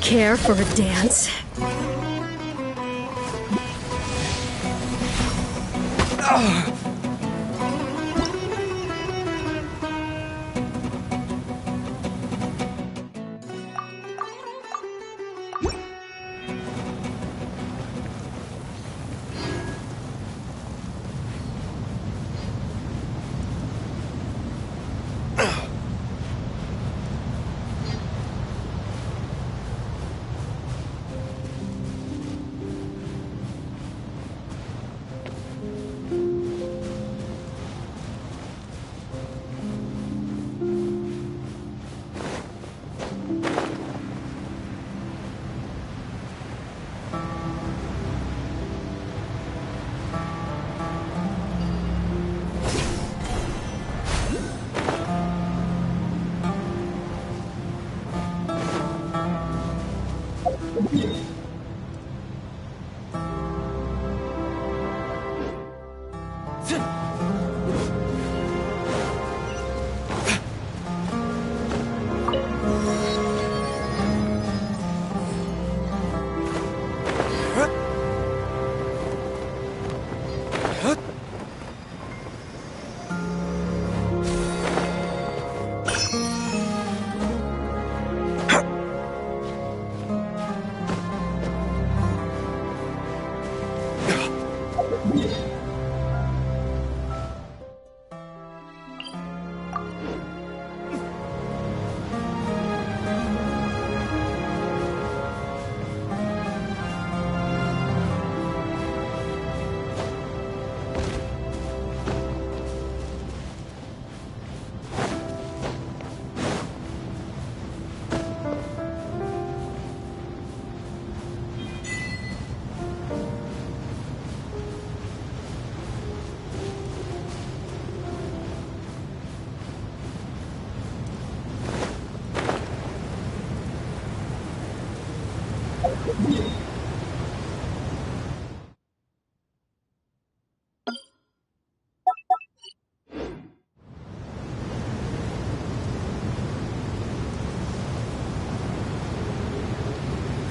Care for a dance?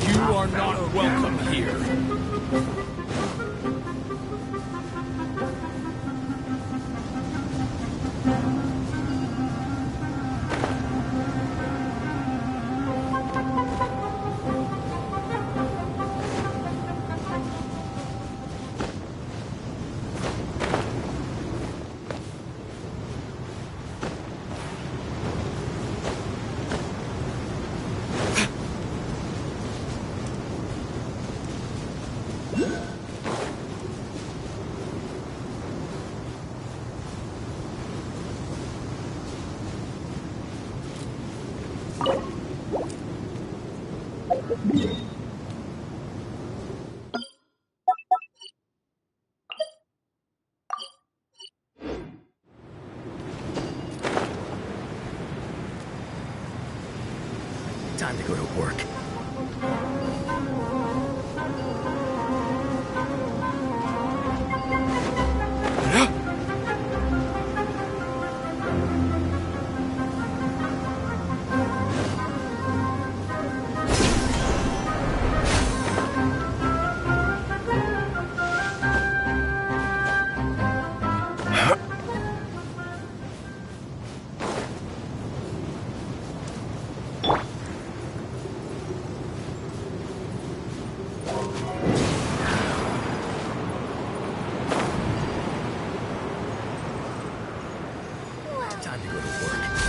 You are not welcome here. Time to go to work. Time to go to work.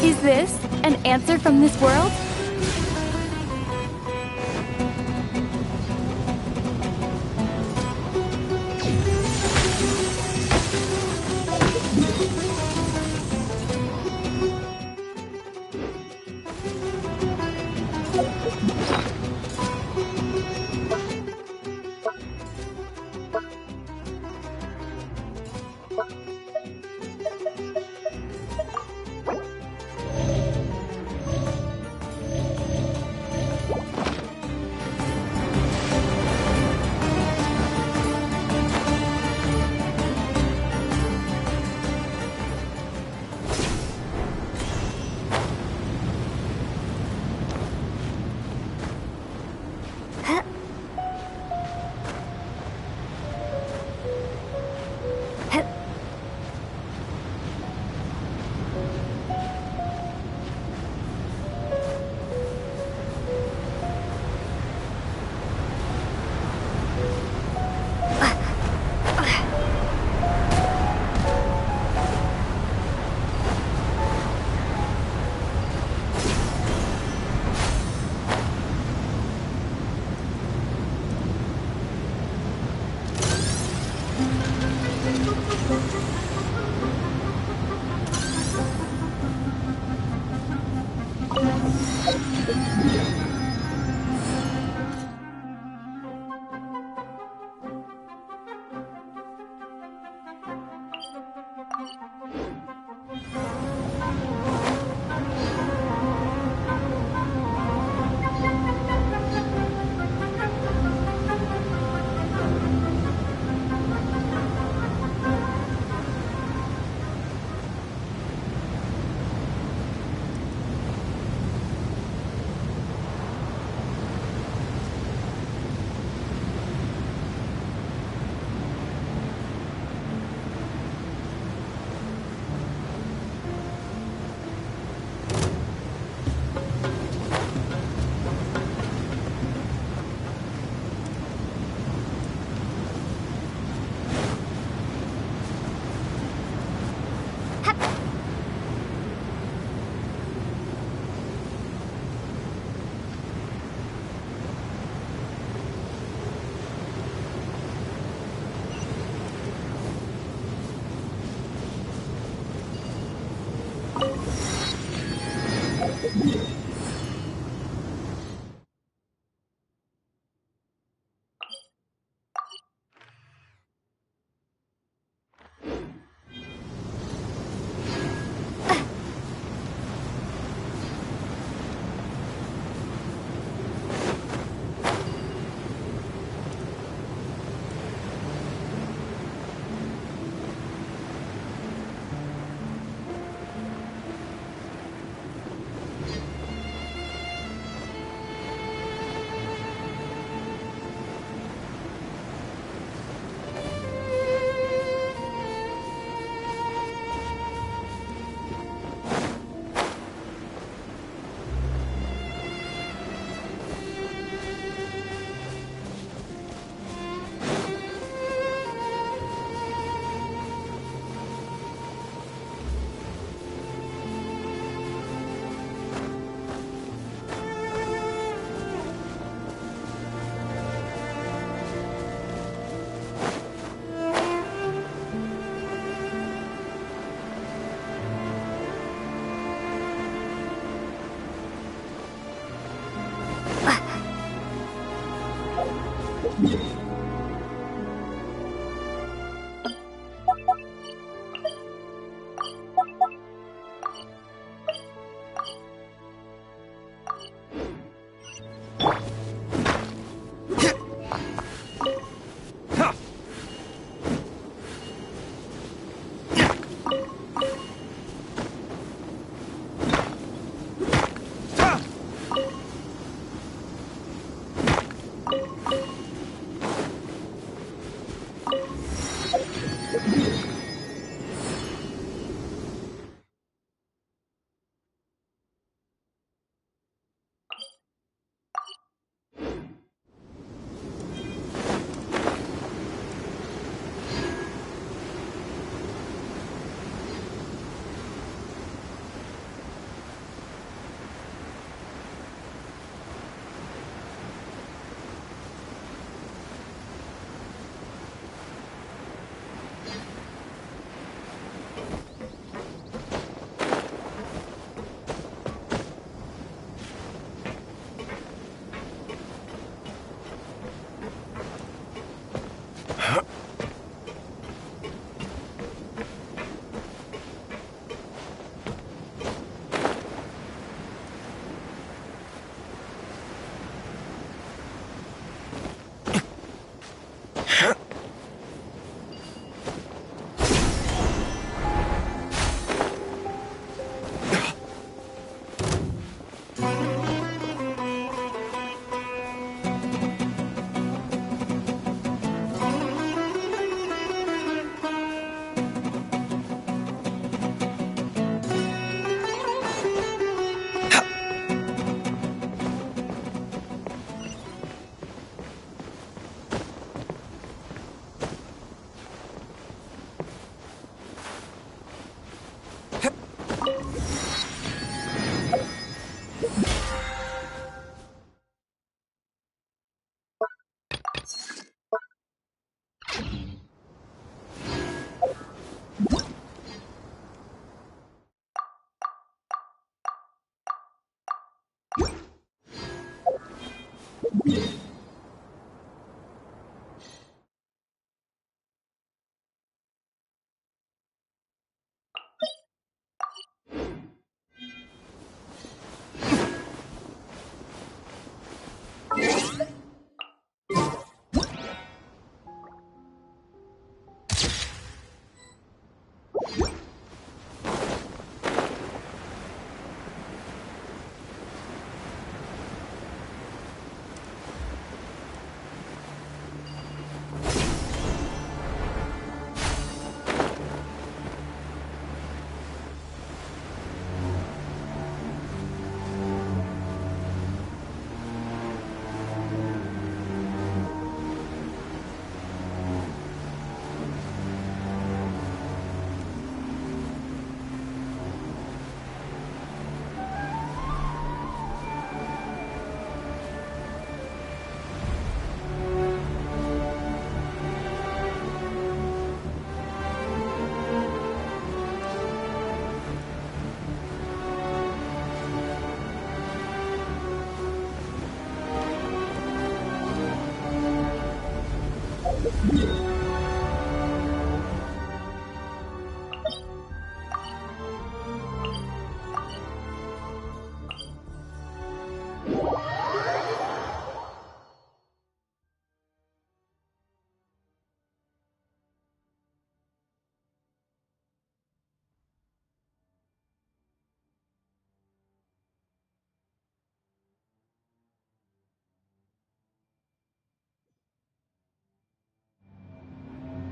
Is this an answer from this world?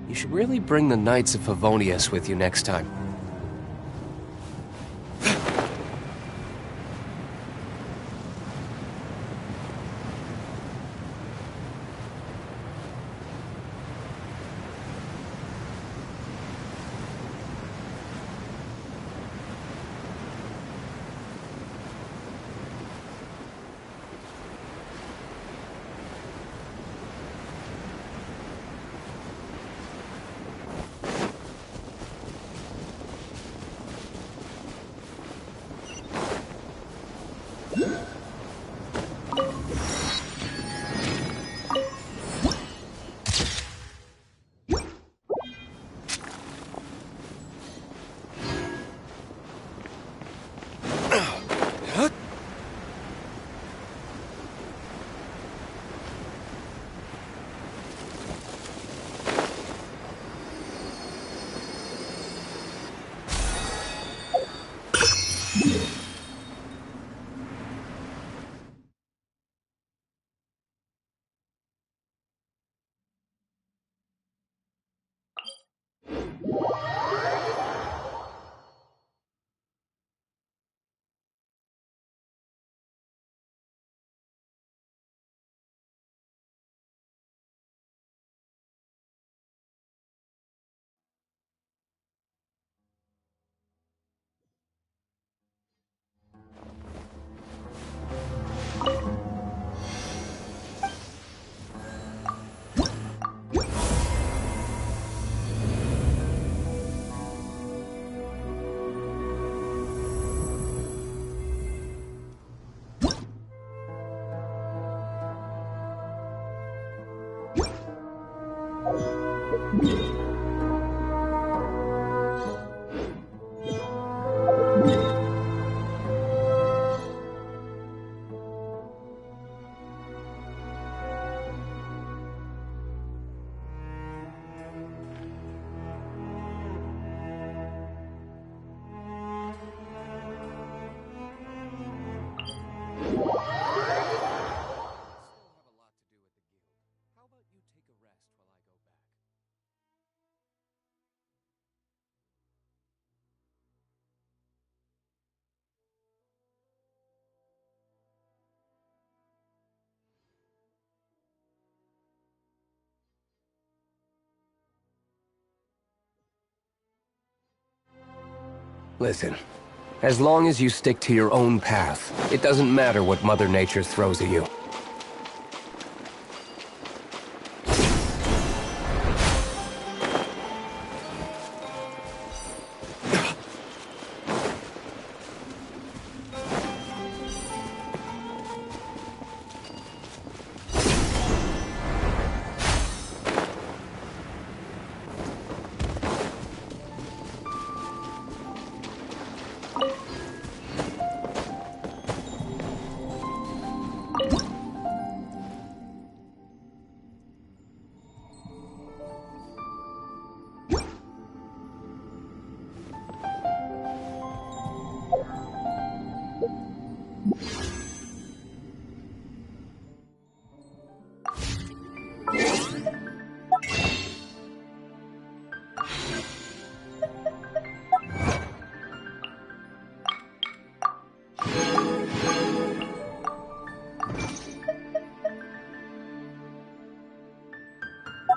You should really bring the Knights of Favonius with you next time. Listen, as long as you stick to your own path, it doesn't matter what Mother Nature throws at you.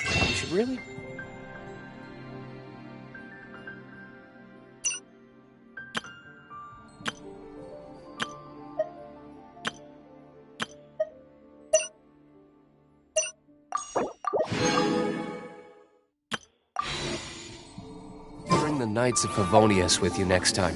You should really... Bring the Knights of Favonius with you next time.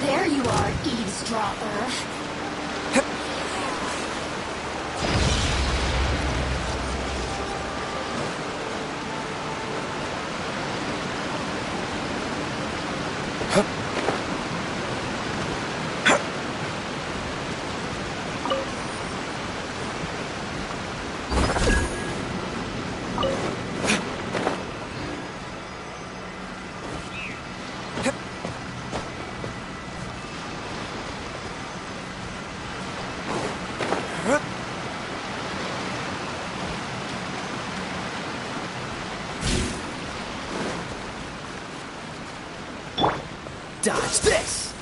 There you are, eavesdropper. Dodge this!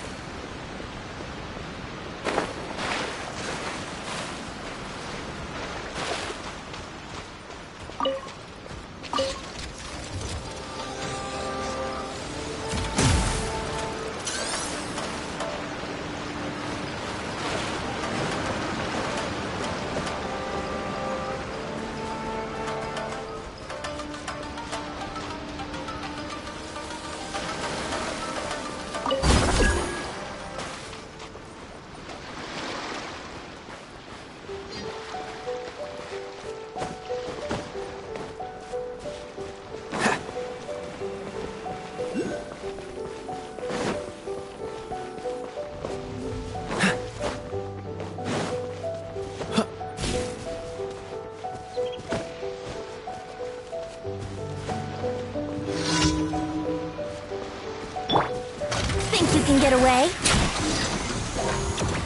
Think you can get away?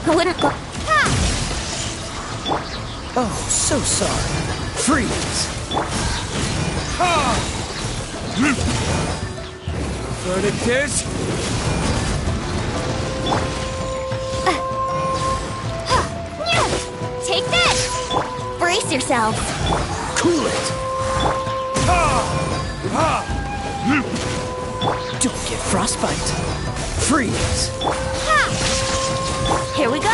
I wouldn't go. Ha! Oh, so sorry. Freeze! Verdict is... Take this! Brace yourselves. Cool it! Don't get frostbite. Freeze! Ha! Here we go.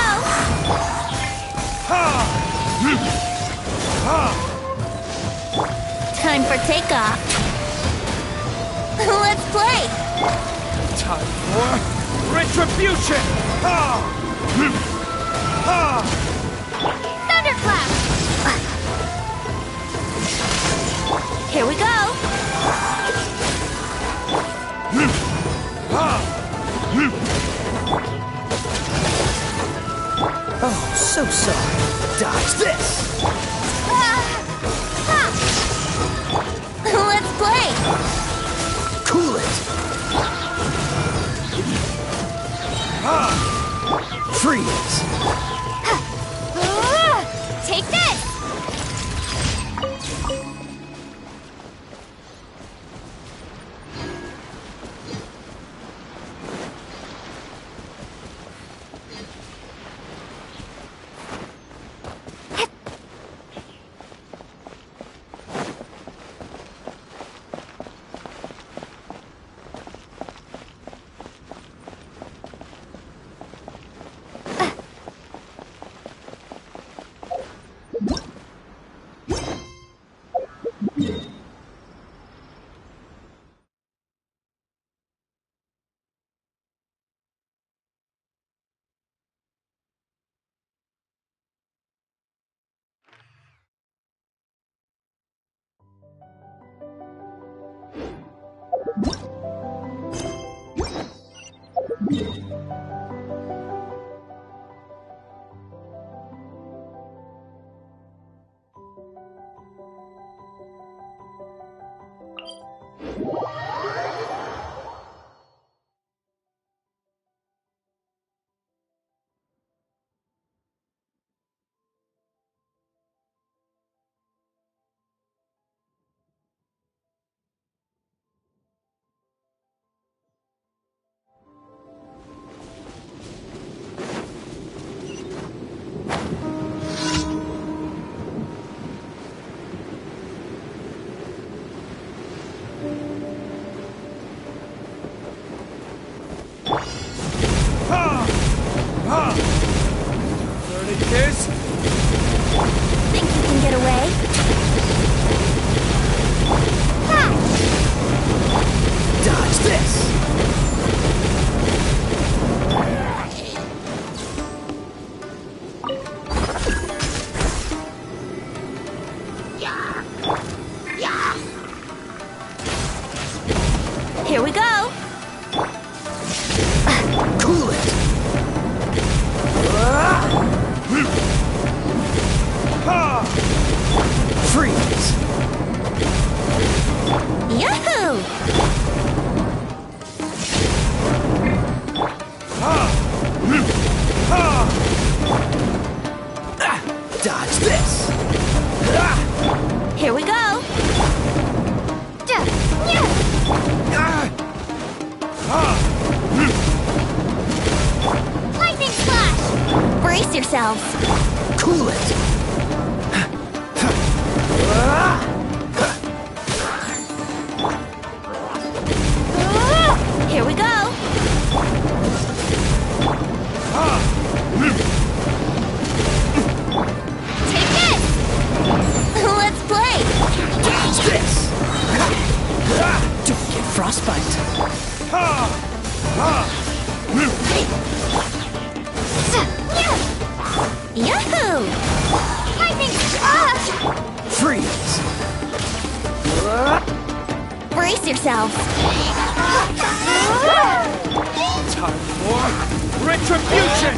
Time for takeoff. Let's play. Time for retribution! Thunderclap. Here we go. Oh, so sorry. Dodge this! Let's play. Cool it! Freeze! Take this. Dodge this! Here we go! Lightning Slash! Brace yourselves! Cool it! Here we go! Take it! Let's play! Dodge this! Don't get frostbite! Yahoo! Lightning! Freeze! Brace yourselves! Time for retribution!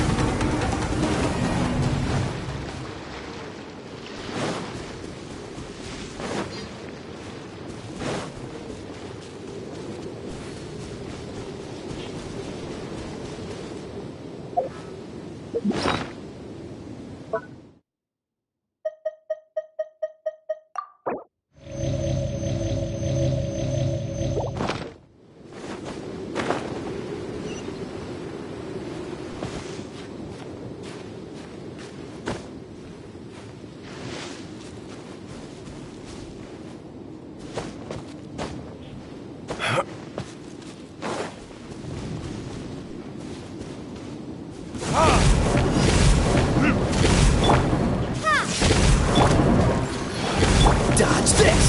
Dodge this!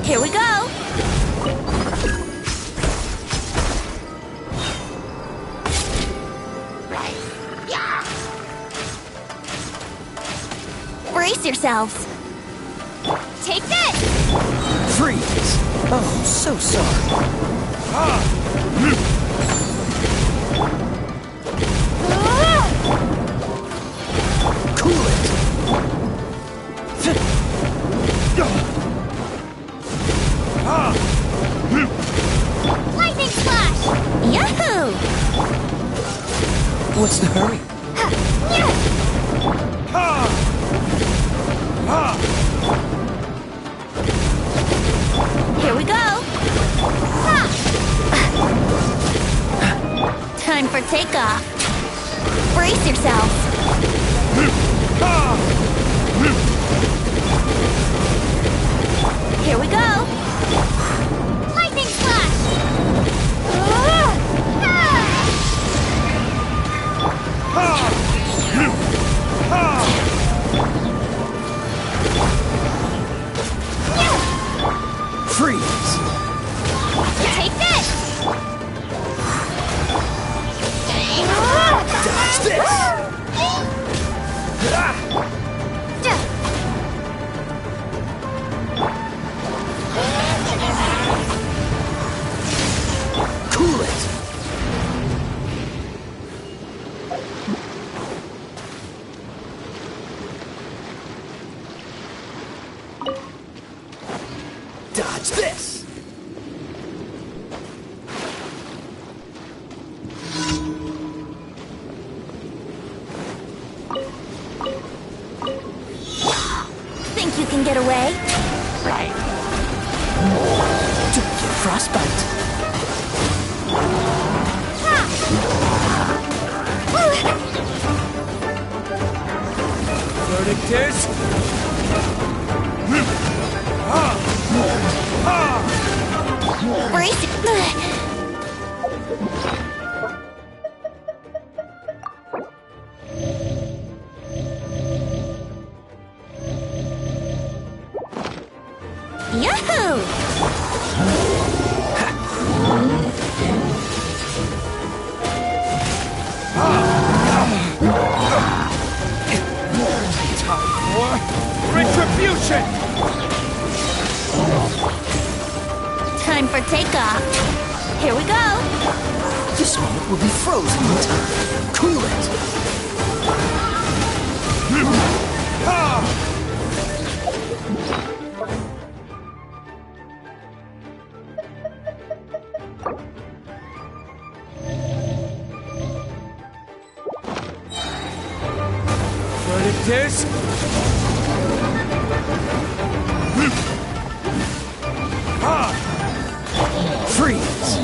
Here we go! Brace yourselves! Take this! Freeze! Oh, so sorry. Cool it! Lightning Slash! Yahoo! What's the hurry? Here we go! Time for takeoff! Brace yourselves! Here we go! Lightning Slash! Freeze! Take this! Dodge this! Cool it! Dodge this! Think you can get away? Don't get frostbite. Verdict is... Brace Yahoo! Time for retribution! Time for takeoff. Here we go. This moment will be frozen in time. Cool it! is... Freeze!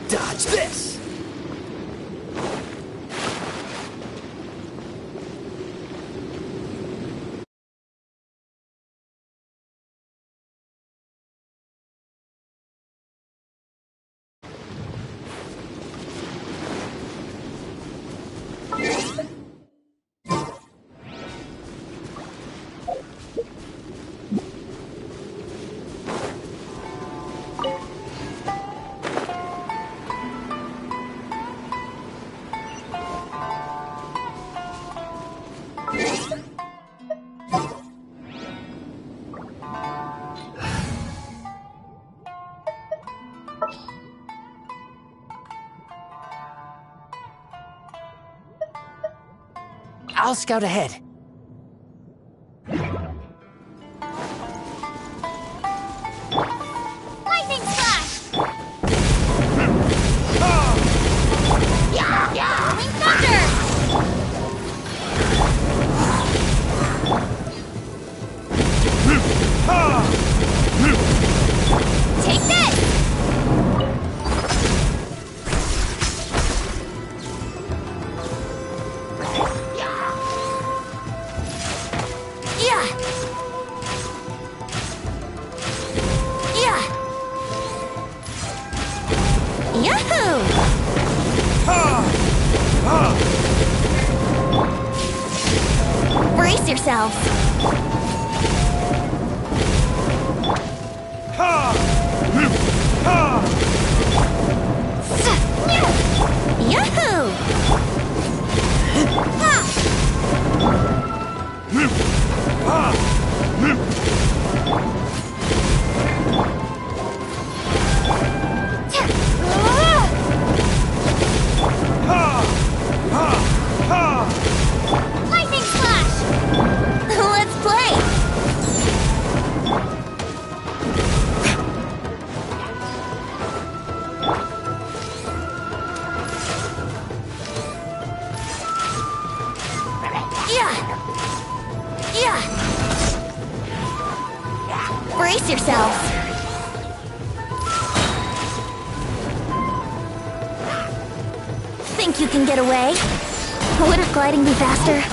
Dodge this! I'll scout ahead. Lightning slash! Rolling thunder! Take this! Yeah! Yeah! Yahoo! Brace yourselves! Yahoo! Lightning slash! Let's play! Yeah! Yeah! Brace yourselves! Think you can get away? Wouldn't gliding be faster?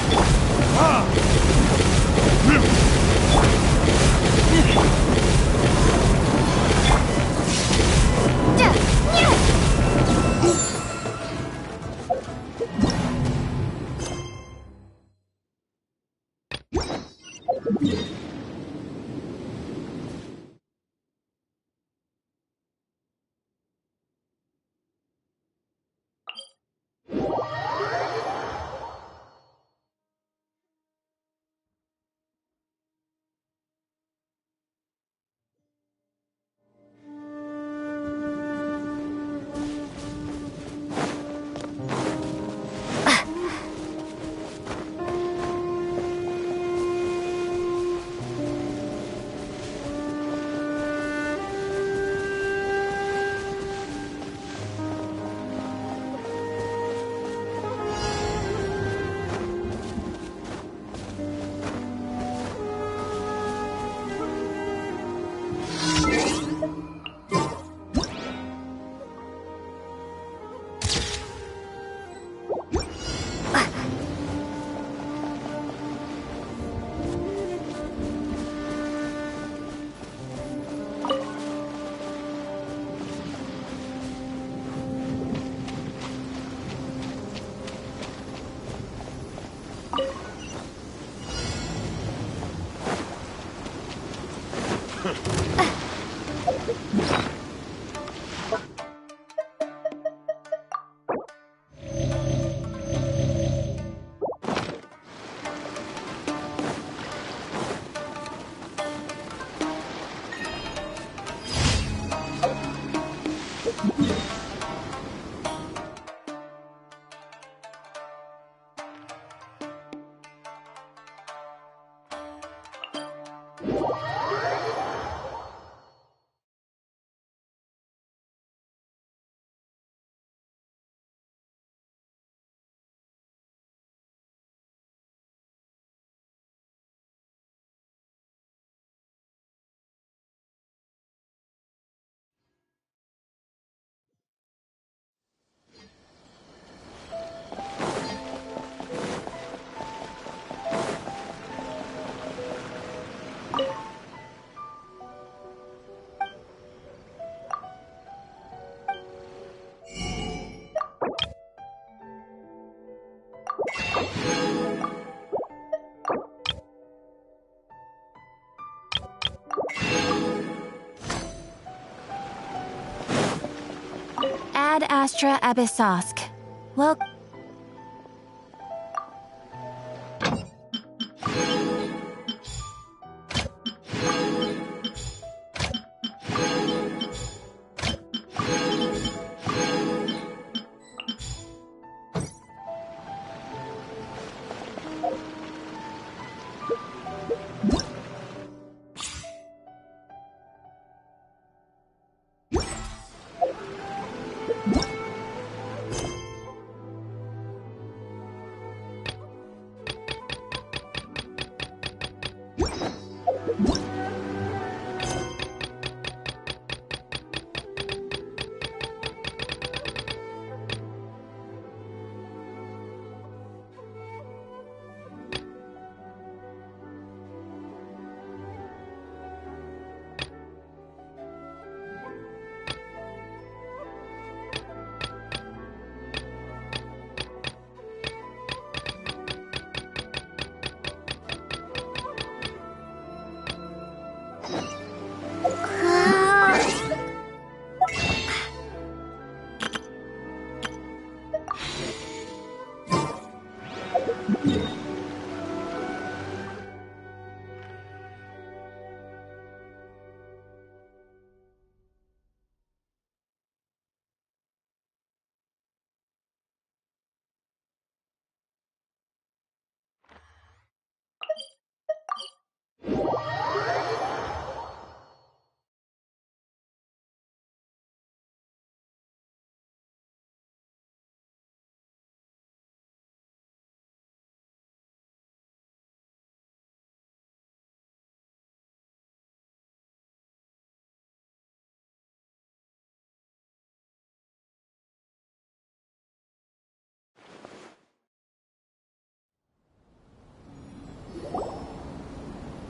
Ad Astra Abyssosk. Well,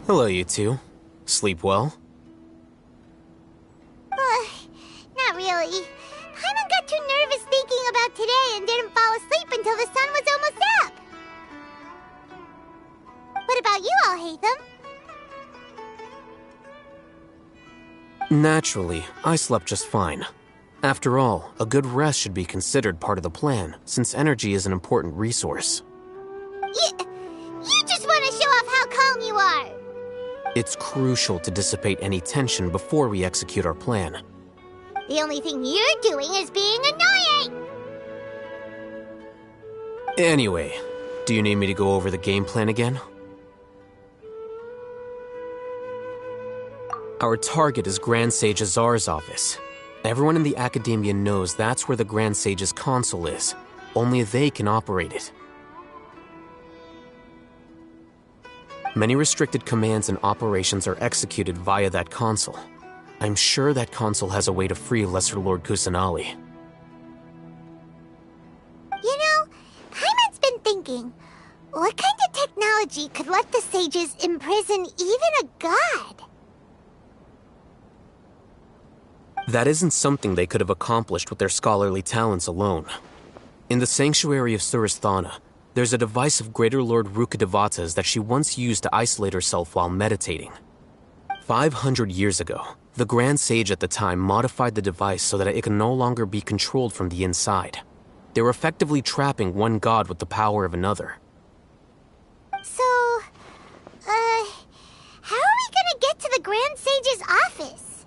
Hello, you two. Sleep well? Not really. Paimon got too nervous thinking about today and didn't fall asleep until the sun was almost up. What about you all, Hatham? Naturally, I slept just fine. After all, a good rest should be considered part of the plan, since energy is an important resource. You just want to show off how calm you are. It's crucial to dissipate any tension before we execute our plan. The only thing you're doing is being annoying. Anyway, do you need me to go over the game plan again? Our target is Grand Sage Azar's office. Everyone in the Academia knows that's where the Grand Sage's console is. Only they can operate it. Many restricted commands and operations are executed via that console. I'm sure that console has a way to free Lesser Lord Kusanali. You know, Paimon's been thinking, what kind of technology could let the sages imprison even a god? That isn't something they could have accomplished with their scholarly talents alone. In the Sanctuary of Suristhana, there's a device of Greater Lord Rukkhadevata's that she once used to isolate herself while meditating. 500 years ago, the Grand Sage at the time modified the device so that it can no longer be controlled from the inside. They were effectively trapping one god with the power of another. So, how are we gonna get to the Grand Sage's office?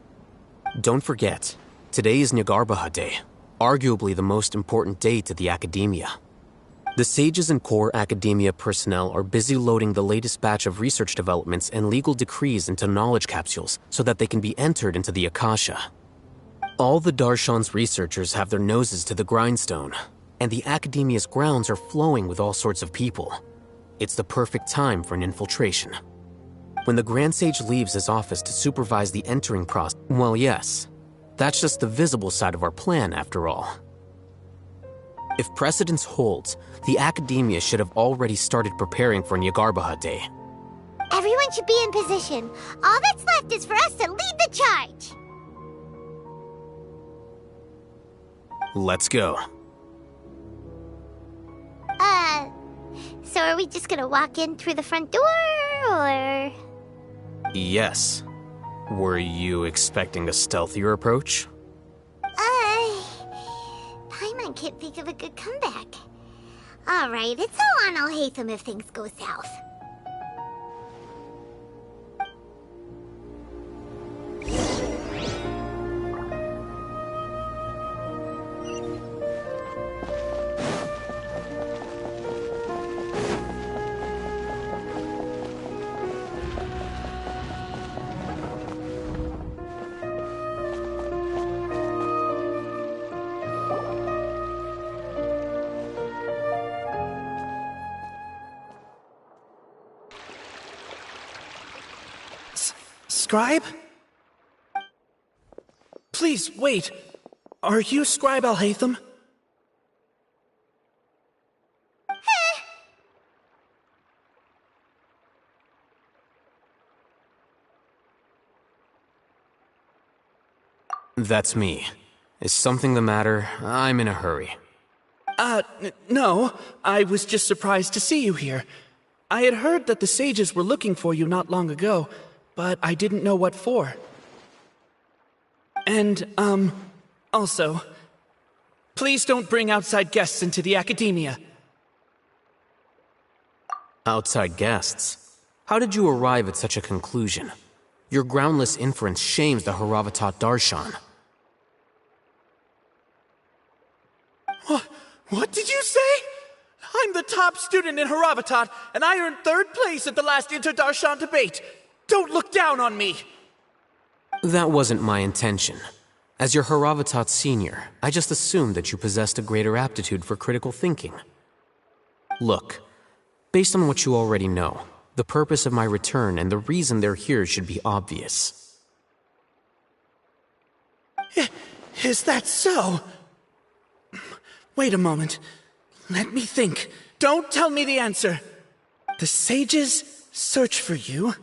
Don't forget, today is Nyagarbha Day, arguably the most important day to the Academia. The sages and core academia personnel are busy loading the latest batch of research developments and legal decrees into knowledge capsules so that they can be entered into the Akasha. All the Darshan's researchers have their noses to the grindstone, and the academia's grounds are flowing with all sorts of people. It's the perfect time for an infiltration. When the Grand Sage leaves his office to supervise the entering process, well, yes, that's just the visible side of our plan after all. If precedence holds, the academia should have already started preparing for Nyagarbha Day. Everyone should be in position. All that's left is for us to lead the charge. Let's go. So are we just gonna walk in through the front door, or...? Yes. Were you expecting a stealthier approach? Paimon can't think of a good comeback. Alright, it's all on Alhaitham if things go south. Scribe? Please, wait. Are you Scribe Alhaitham? That's me. Is something the matter? I'm in a hurry. No. I was just surprised to see you here. I had heard that the sages were looking for you not long ago, but I didn't know what for. And, also, please don't bring outside guests into the academia. Outside guests? How did you arrive at such a conclusion? Your groundless inference shames the Haravatat Darshan. What did you say? I'm the top student in Haravatat, and I earned 3rd place at the last Inter-Darshan debate. Don't look down on me! That wasn't my intention. As your Haravatat senior, I just assumed that you possessed a greater aptitude for critical thinking. Look, based on what you already know, the purpose of my return and the reason they're here should be obvious. Is that so? Wait a moment. Let me think. Don't tell me the answer. The sages search for you.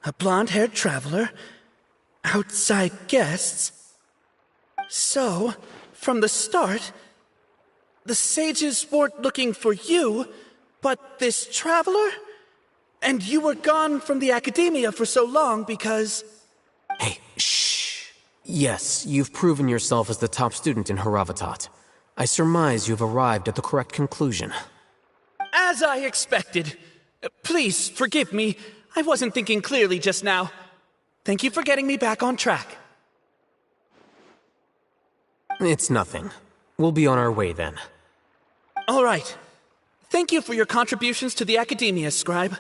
A blonde-haired traveler. Outside guests. So, from the start, the sages weren't looking for you, but this traveler? And you were gone from the academia for so long because... Hey, shh. Yes, you've proven yourself as the top student in Haravatat. I surmise you've arrived at the correct conclusion. As I expected. Please, forgive me. I wasn't thinking clearly just now. Thank you for getting me back on track. It's nothing. We'll be on our way then. All right. Thank you for your contributions to the academia, Scribe.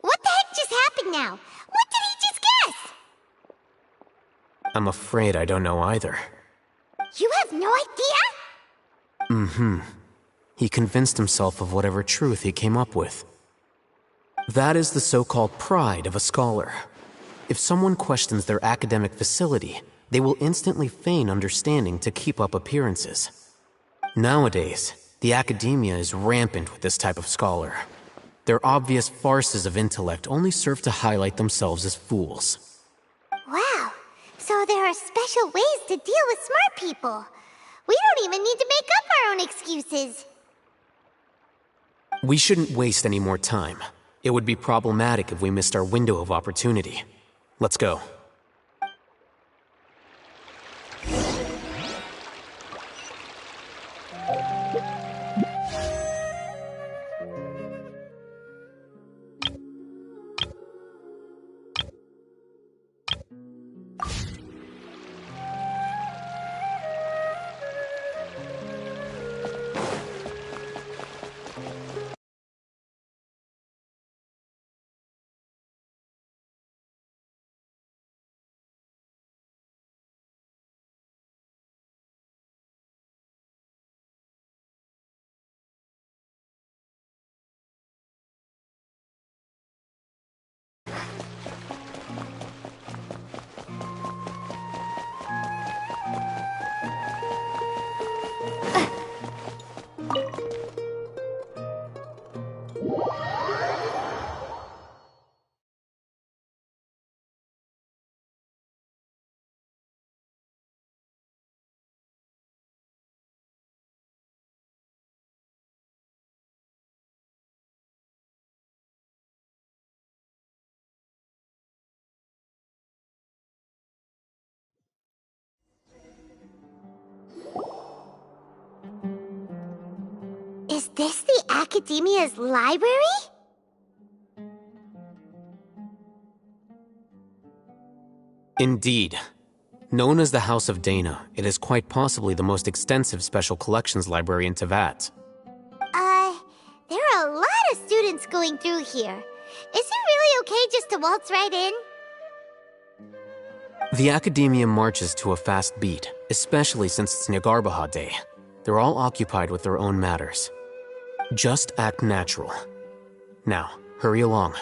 What the heck just happened now? What did he just guess? I'm afraid I don't know either. You have no idea? He convinced himself of whatever truth he came up with. That is the so-called pride of a scholar. If someone questions their academic facility, they will instantly feign understanding to keep up appearances. Nowadays, the academia is rampant with this type of scholar. Their obvious farces of intellect only serve to highlight themselves as fools. Wow. So there are special ways to deal with smart people. We don't even need to make up our own excuses. We shouldn't waste any more time. It would be problematic if we missed our window of opportunity. Let's go. this the Academia's library? Indeed. Known as the House of Dana, it is quite possibly the most extensive special collections library in Teyvat. There are a lot of students going through here. Is it really okay just to waltz right in? The Academia marches to a fast beat, especially since it's Nyargarbaha Day. They're all occupied with their own matters. Just act natural. Now, hurry along.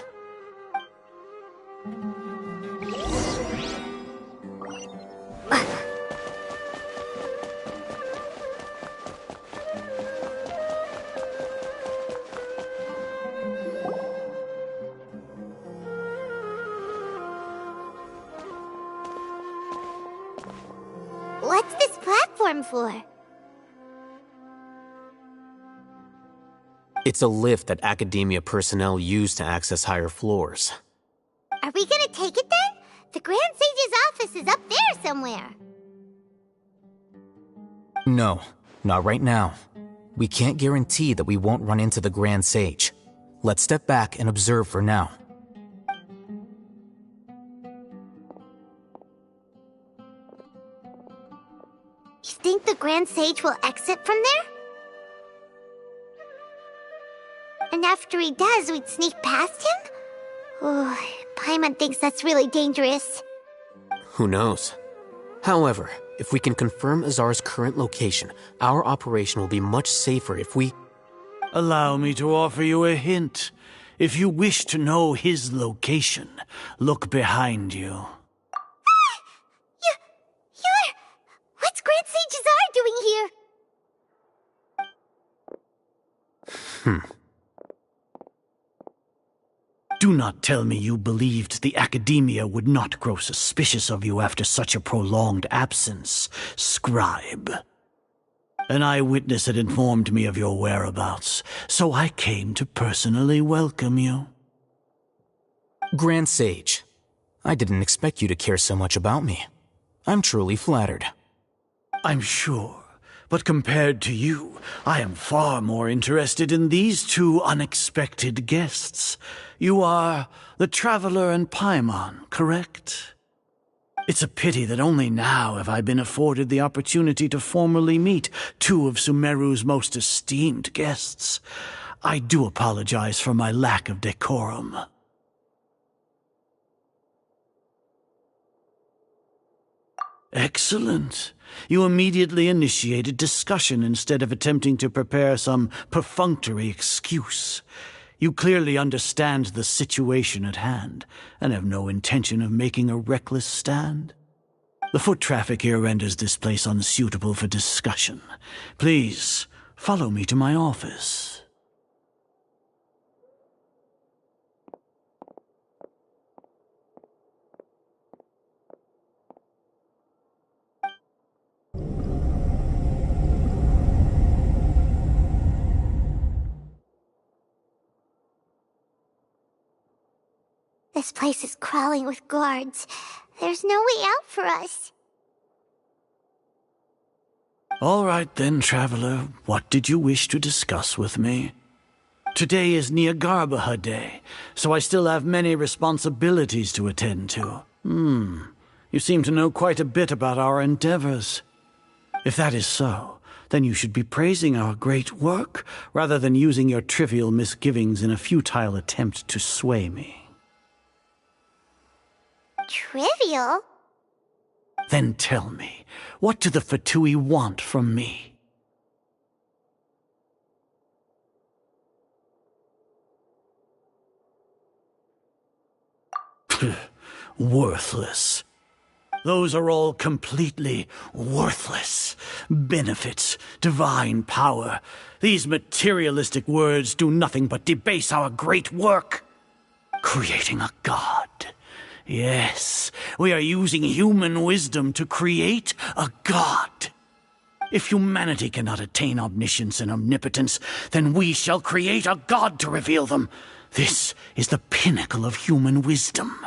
What's this platform for? It's a lift that Academia personnel use to access higher floors. Are we gonna take it then? The Grand Sage's office is up there somewhere. No, not right now. We can't guarantee that we won't run into the Grand Sage. Let's step back and observe for now. You think the Grand Sage will exit from there? And after he does, we'd sneak past him? Oh, Paimon thinks that's really dangerous. Who knows? However, if we can confirm Azar's current location, our operation will be much safer if we... Allow me to offer you a hint. If you wish to know his location, look behind you. What's Grand Sage Azar doing here? Do not tell me you believed the Academia would not grow suspicious of you after such a prolonged absence, scribe. An eyewitness had informed me of your whereabouts, so I came to personally welcome you. Grand Sage, I didn't expect you to care so much about me. I'm truly flattered. I'm sure, but compared to you, I am far more interested in these two unexpected guests. You are the Traveler and Paimon, correct? It's a pity that only now have I been afforded the opportunity to formally meet two of Sumeru's most esteemed guests. I do apologize for my lack of decorum. Excellent. You immediately initiated discussion instead of attempting to prepare some perfunctory excuse. You clearly understand the situation at hand, and have no intention of making a reckless stand. The foot traffic here renders this place unsuitable for discussion. Please, follow me to my office. This place is crawling with guards. There's no way out for us. All right then, Traveler. What did you wish to discuss with me? Today is Nyargarbaha Day, so I still have many responsibilities to attend to. You seem to know quite a bit about our endeavors. If that is so, then you should be praising our great work, rather than using your trivial misgivings in a futile attempt to sway me. Trivial? Then tell me, what do the Fatui want from me? Worthless. Those are all completely worthless. Benefits, divine power. These materialistic words do nothing but debase our great work. Creating a god. Yes, we are using human wisdom to create a god. If humanity cannot attain omniscience and omnipotence, then we shall create a god to reveal them. This is the pinnacle of human wisdom.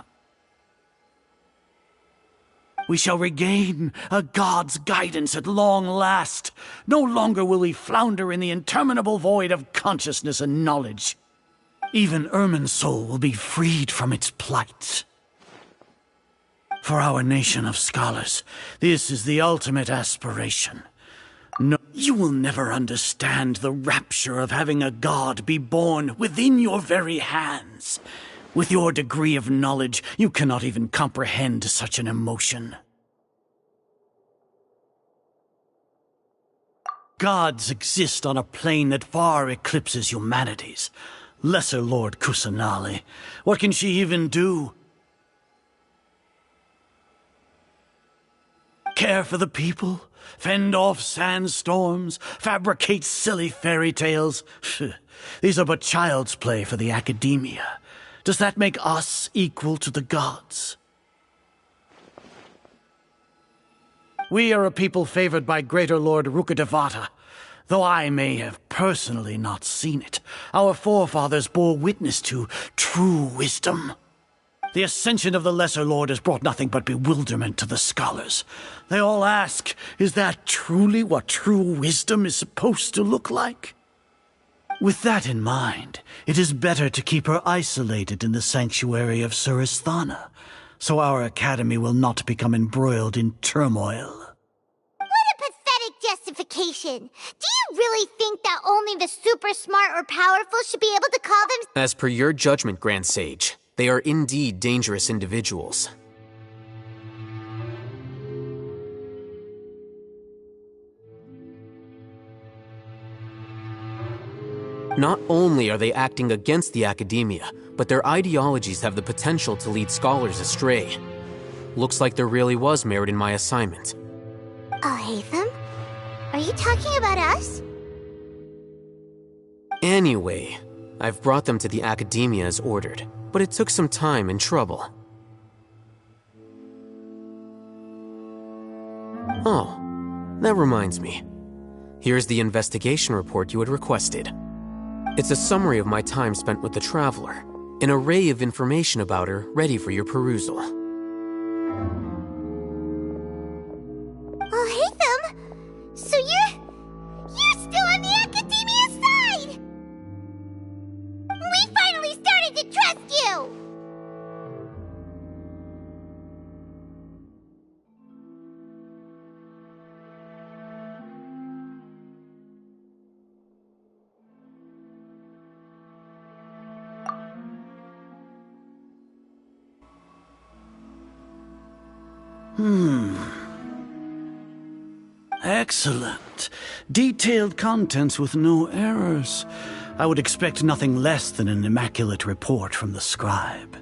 We shall regain a god's guidance at long last. No longer will we flounder in the interminable void of consciousness and knowledge. Even Ermin's soul will be freed from its plight. For our nation of scholars, this is the ultimate aspiration. No, you will never understand the rapture of having a god be born within your very hands. With your degree of knowledge, you cannot even comprehend such an emotion. Gods exist on a plane that far eclipses humanity's. Lesser Lord Kusanali, what can she even do? Care for the people? Fend off sandstorms? Fabricate silly fairy tales? These are but child's play for the academia. Does that make us equal to the gods? We are a people favored by Greater Lord Rukkhadevata. Though I may have personally not seen it, our forefathers bore witness to true wisdom. The ascension of the Lesser Lord has brought nothing but bewilderment to the scholars. They all ask, is that truly what true wisdom is supposed to look like? With that in mind, it is better to keep her isolated in the sanctuary of Surasthana, so our academy will not become embroiled in turmoil. Justification. Do you really think that only the super smart or powerful should be able to call them? As per your judgment, Grand Sage, they are indeed dangerous individuals. Not only are they acting against the academia, but their ideologies have the potential to lead scholars astray. Looks like there really was merit in my assignment. Oh, Hatham? Are you talking about us? Anyway, I've brought them to the academia as ordered, but it took some time and trouble. Oh, that reminds me. Here's the investigation report you had requested. It's a summary of my time spent with the Traveler, an array of information about her ready for your perusal. Oh, Hatham! So you're still on the academia side! We finally started to trust you! Excellent. Detailed contents with no errors. I would expect nothing less than an immaculate report from the scribe.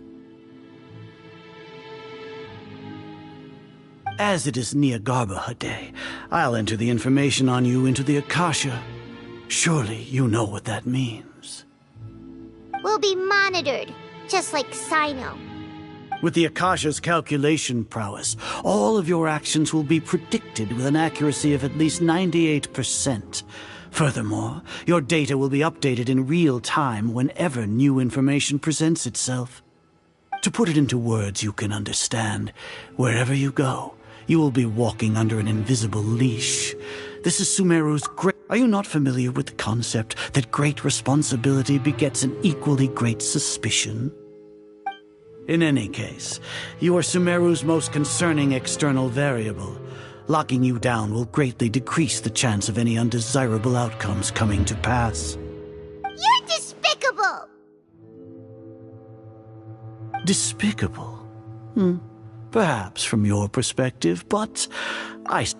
As it is Niagarbaha Day, I'll enter the information on you into the Akasha. Surely you know what that means. We'll be monitored, just like Sino. With the Akasha's calculation prowess, all of your actions will be predicted with an accuracy of at least 98%. Furthermore, your data will be updated in real time whenever new information presents itself. To put it into words you can understand, wherever you go, you will be walking under an invisible leash. This is Sumeru's great... Are you not familiar with the concept that great responsibility begets an equally great suspicion? In any case, you are Sumeru's most concerning external variable. Locking you down will greatly decrease the chance of any undesirable outcomes coming to pass. You're despicable! Despicable? Perhaps from your perspective, but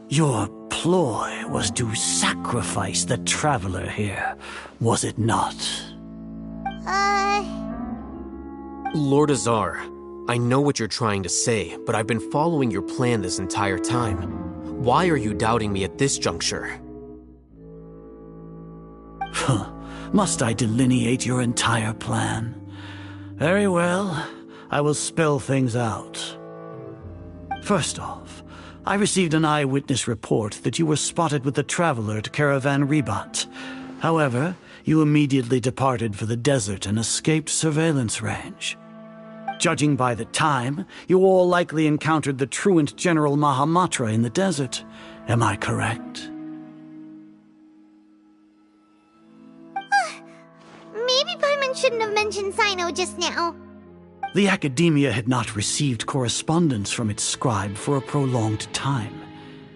your ploy was to sacrifice the Traveler here, was it not? Lord Azar, I know what you're trying to say, but I've been following your plan this entire time. Why are you doubting me at this juncture? Must I delineate your entire plan? Very well, I will spell things out. First off, I received an eyewitness report that you were spotted with the Traveler at Caravan Ribat. However, you immediately departed for the desert and escaped surveillance range. Judging by the time, you all likely encountered the truant General Mahamatra in the desert. Am I correct? Maybe Paimon shouldn't have mentioned Sino just now. The Academia had not received correspondence from its scribe for a prolonged time.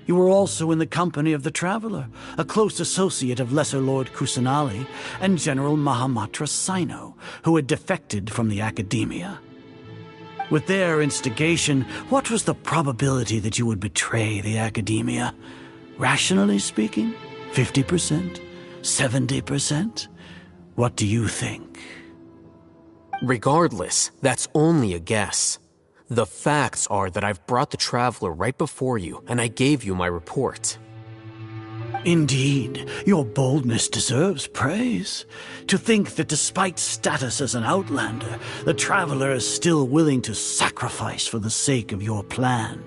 You were also in the company of the Traveler, a close associate of Lesser Lord Kusanali and General Mahamatra Sino, who had defected from the Academia. With their instigation, what was the probability that you would betray the Academia? Rationally speaking, 50%? 70%? What do you think? Regardless, that's only a guess. The facts are that I've brought the Traveler right before you, and I gave you my report. Indeed, your boldness deserves praise. To think that despite status as an outlander, the Traveler is still willing to sacrifice for the sake of your plan.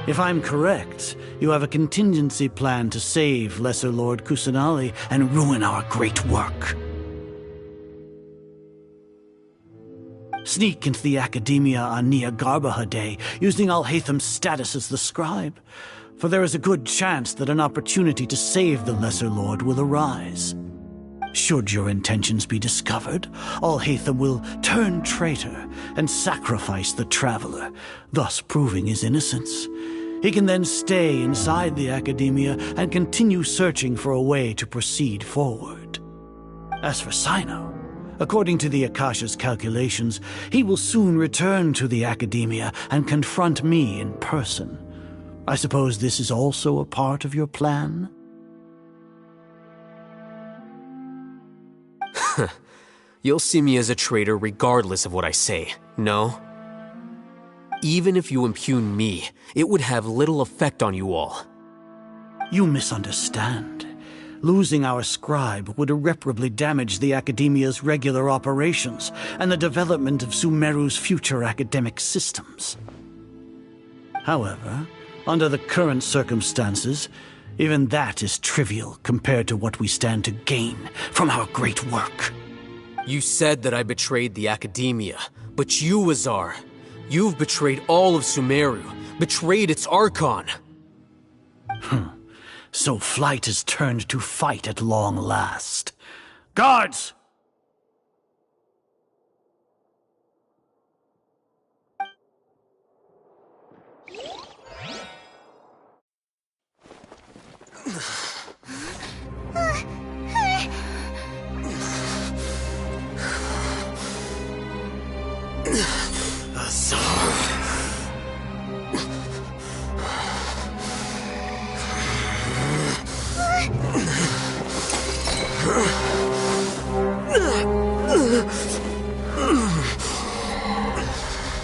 If I'm correct, you have a contingency plan to save Lesser Lord Kusanali and ruin our great work. Sneak into the Academia on Nia Garbaha Day, using Alhaitham's status as the scribe, for there is a good chance that an opportunity to save the Lesser Lord will arise. Should your intentions be discovered, Alhaitham will turn traitor and sacrifice the Traveler, thus proving his innocence. He can then stay inside the Academia and continue searching for a way to proceed forward. As for Sino, according to the Akasha's calculations, he will soon return to the Academia and confront me in person. I suppose this is also a part of your plan? You'll see me as a traitor regardless of what I say, no? Even if you impugn me, it would have little effect on you all. You misunderstand. Losing our scribe would irreparably damage the Academia's regular operations and the development of Sumeru's future academic systems. However, under the current circumstances, even that is trivial compared to what we stand to gain from our great work. You said that I betrayed the Academia, but you, Azar, you've betrayed all of Sumeru, betrayed its Archon. So flight has turned to fight at long last. Guards!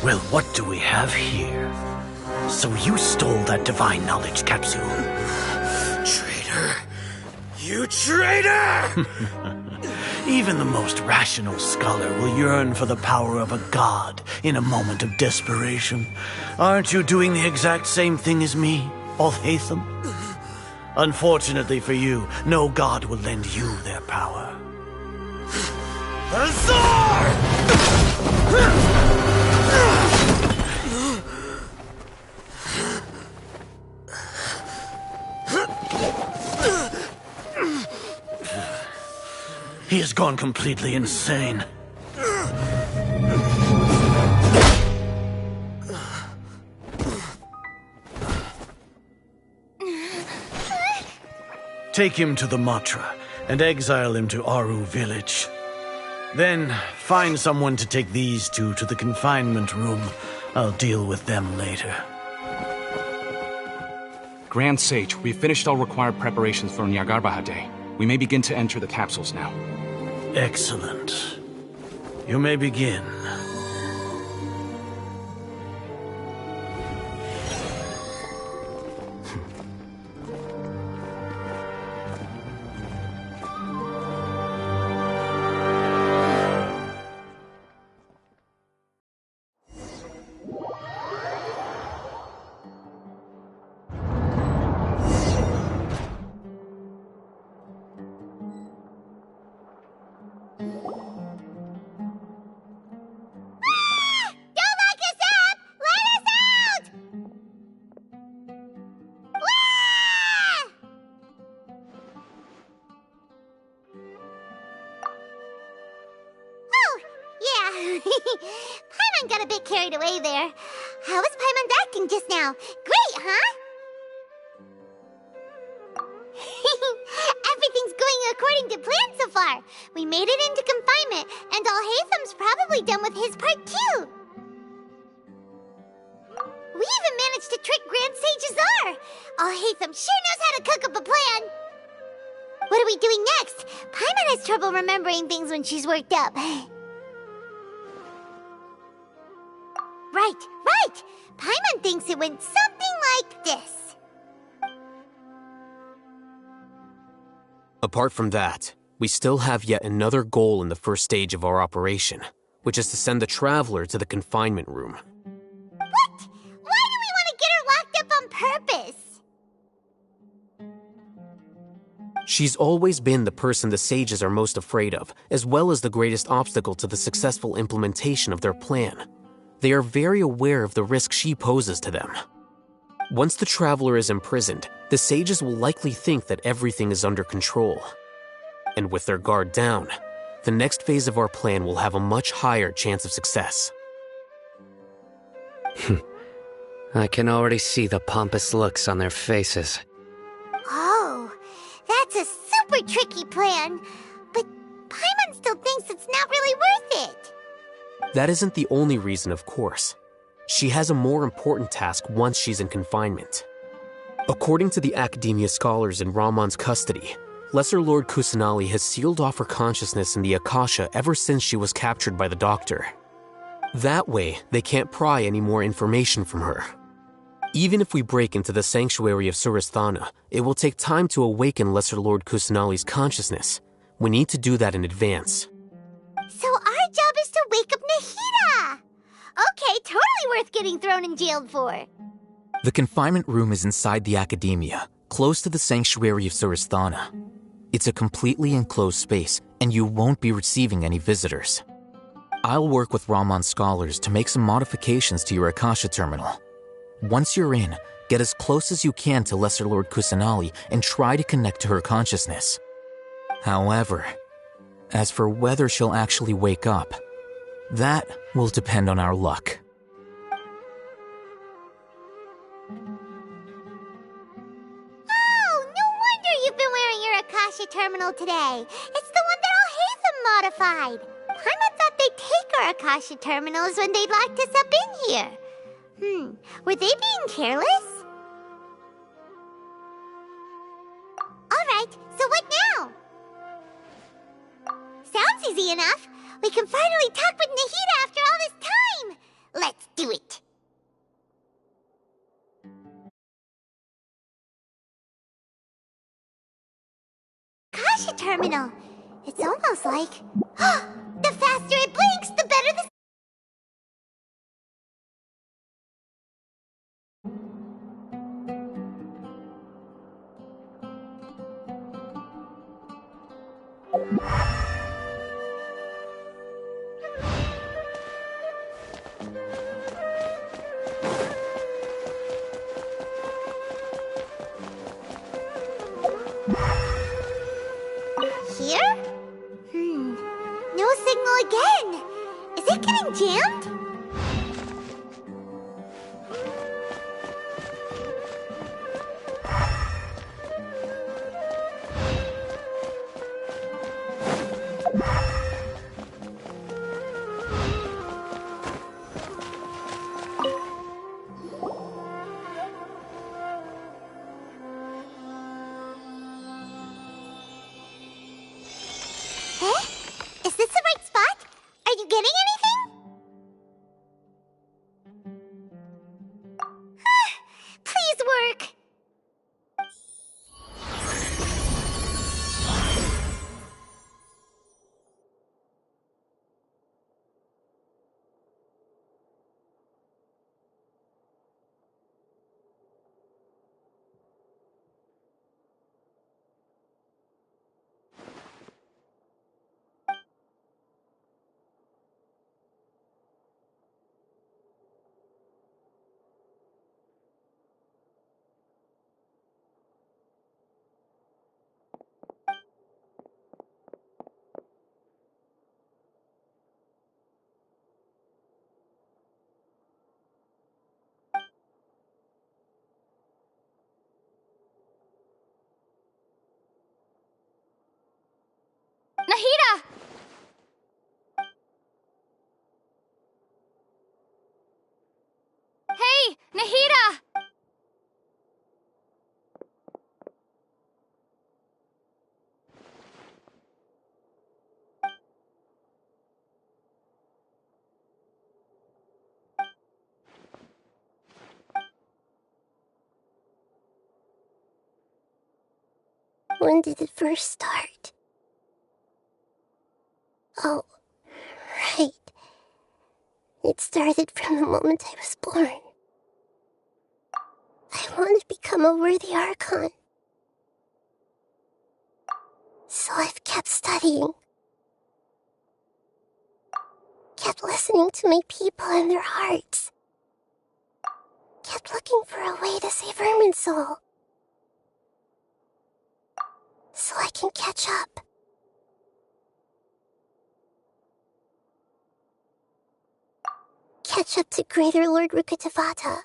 Well, what do we have here? So you stole that divine knowledge capsule. Traitor! You traitor! Even the most rational scholar will yearn for the power of a god in a moment of desperation. Aren't you doing the exact same thing as me, Alhaitham? Unfortunately for you, no god will lend you their power. Azar! He has gone completely insane. Take him to the Matra and exile him to Aru village. Then find someone to take these two to the confinement room. I'll deal with them later. Grand Sage, we've finished all required preparations for Nyagarbha Day. We may begin to enter the capsules now. Excellent. You may begin. Paimon got a bit carried away there. How was Paimon's acting just now? Great, huh? Everything's going according to plan so far. We made it into confinement, and Alhaitham's probably done with his part too. We even managed to trick Grand Sage Azar. Alhaitham sure knows how to cook up a plan. What are we doing next? Paimon has trouble remembering things when she's worked up. Right. Paimon thinks it went something like this. Apart from that, we still have yet another goal in the first stage of our operation, which is to send the Traveler to the confinement room. What? Why do we want to get her locked up on purpose? She's always been the person the sages are most afraid of, as well as the greatest obstacle to the successful implementation of their plan. They are very aware of the risk she poses to them. Once the Traveler is imprisoned, the sages will likely think that everything is under control. And with their guard down, the next phase of our plan will have a much higher chance of success. I can already see the pompous looks on their faces. Oh, that's a super tricky plan. But Paimon still thinks it's not really worth it. That isn't the only reason, of course. She has a more important task once she's in confinement. According to the Academia scholars in Ramon's custody, Lesser Lord Kusanali has sealed off her consciousness in the Akasha ever since she was captured by the Doctor. That way, they can't pry any more information from her. Even if we break into the sanctuary of Surasthana, it will take time to awaken Lesser Lord Kusanali's consciousness. We need to do that in advance. So our job is to wake up Nahida! Okay, totally worth getting thrown in jail for. The confinement room is inside the Academia, close to the sanctuary of Surasthana. It's a completely enclosed space, and you won't be receiving any visitors. I'll work with Ramon's scholars to make some modifications to your Akasha terminal. Once you're in, get as close as you can to Lesser Lord Kusanali and try to connect to her consciousness. However, as for whether she'll actually wake up, that will depend on our luck. Oh, no wonder you've been wearing your Akasha terminal today. It's the one that Alhaitham modified. Paimon thought they'd take our Akasha terminals when they locked us up in here. Were they being careless? Alright, so what now? Sounds easy enough. We can finally talk with Nahida after all this time. Let's do it. Akasha terminal. It's almost like... the faster it blinks, the better the... Here? No signal again. Is it getting jammed? Is this the right spot? Are you getting anything? Please work. me! Nahida! When did it first start? Oh, right. It started from the moment I was born. I want to become a worthy Archon. So I've kept studying. Kept listening to my people and their hearts. Kept looking for a way to save Irminsul. So I can catch up. Catch up to Greater Lord Rukkhadevata.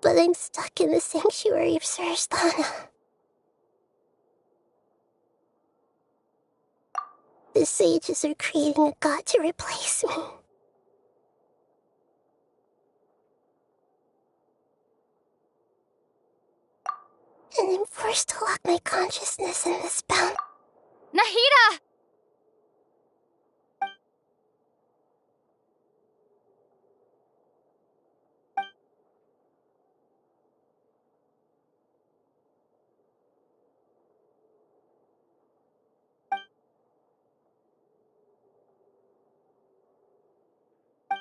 But I'm stuck in the sanctuary of Surasthana. The sages are creating a god to replace me. And I'm forced to lock my consciousness in this bound. Nahida!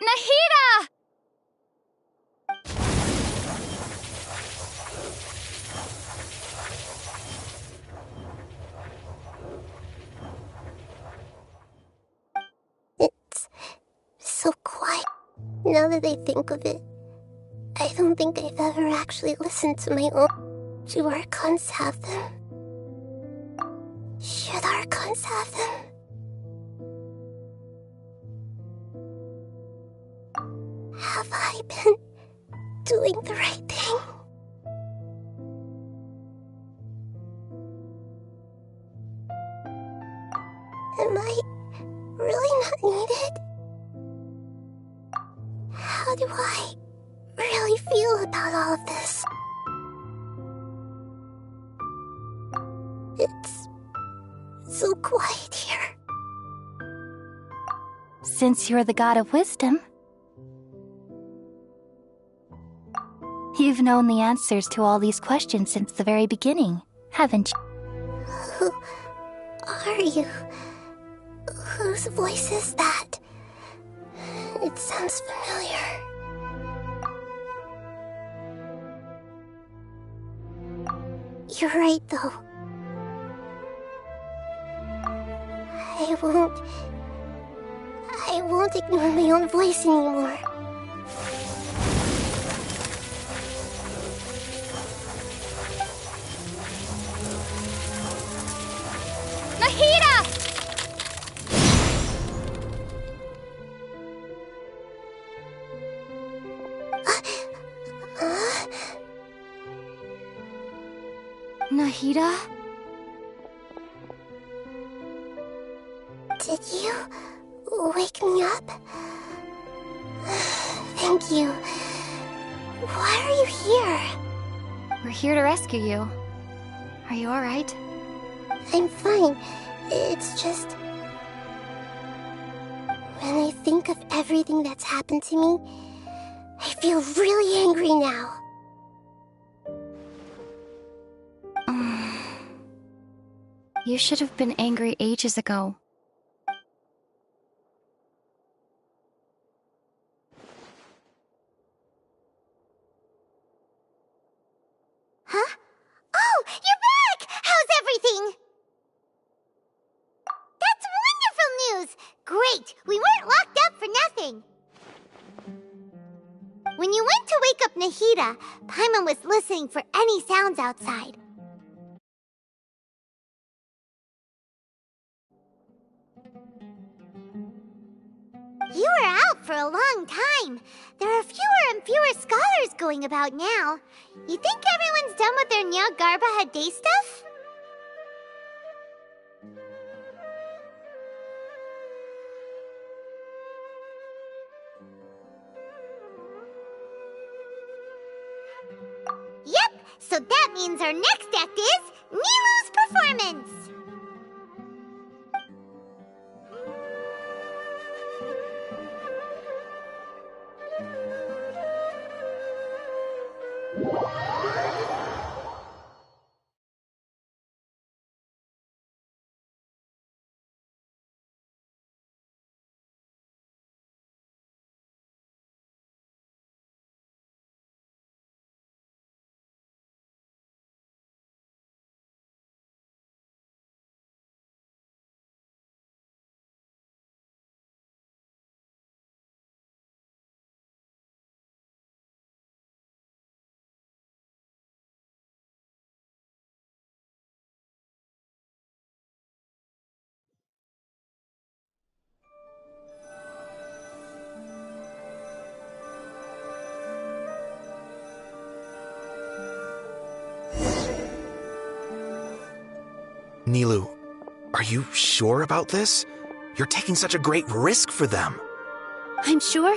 Nahida! It's so quiet. Now that I think of it, I don't think I've ever actually listened to my own. Do Archons have them? Should Archons have them? Have I been doing the right thing? Am I really not needed? How do I really feel about all of this? It's so quiet here. Since you're the god of wisdom, you've known the answers to all these questions since the very beginning, haven't you? Who are you? Whose voice is that? It sounds familiar. You're right, though. I won't ignore my own voice anymore. Nahida! Nahida? Did you wake me up? Thank you. Why are you here? We're here to rescue you. Are you alright? I'm fine. It's just... when I think of everything that's happened to me, I feel really angry now. You should have been angry ages ago. Huh? Oh, you're back! How's everything? That's wonderful news! Great! We weren't locked up for nothing! When you went to wake up Nahida, Paimon was listening for any sounds outside. You were out out for a long time. There are fewer and fewer scholars going about now. You think everyone's done with their Nyagarbaha Day stuff? Yep, so that means our next act is Nilu's performance! Nilu, are you sure about this? You're taking such a great risk for them. I'm sure,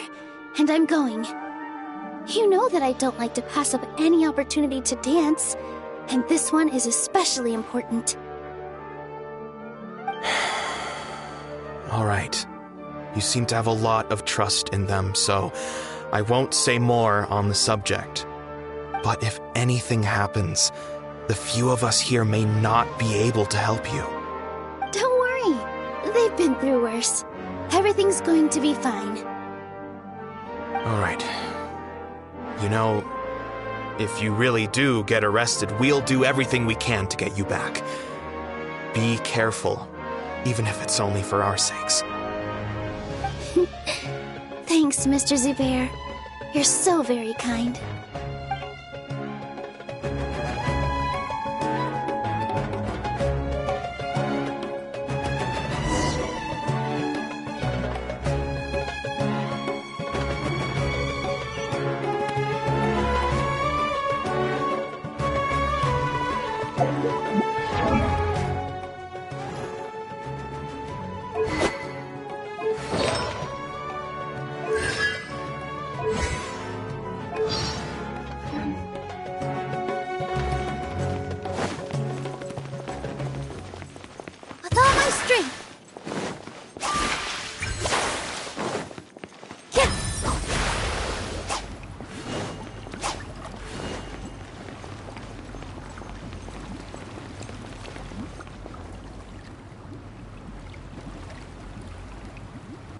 and I'm going. You know that I don't like to pass up any opportunity to dance, and this one is especially important. All right. You seem to have a lot of trust in them, so I won't say more on the subject. But if anything happens, the few of us here may not be able to help you. Don't worry. They've been through worse. Everything's going to be fine. All right. You know, if you really do get arrested, we'll do everything we can to get you back. Be careful, even if it's only for our sakes. Thanks, Mr. Zubair. You're so very kind.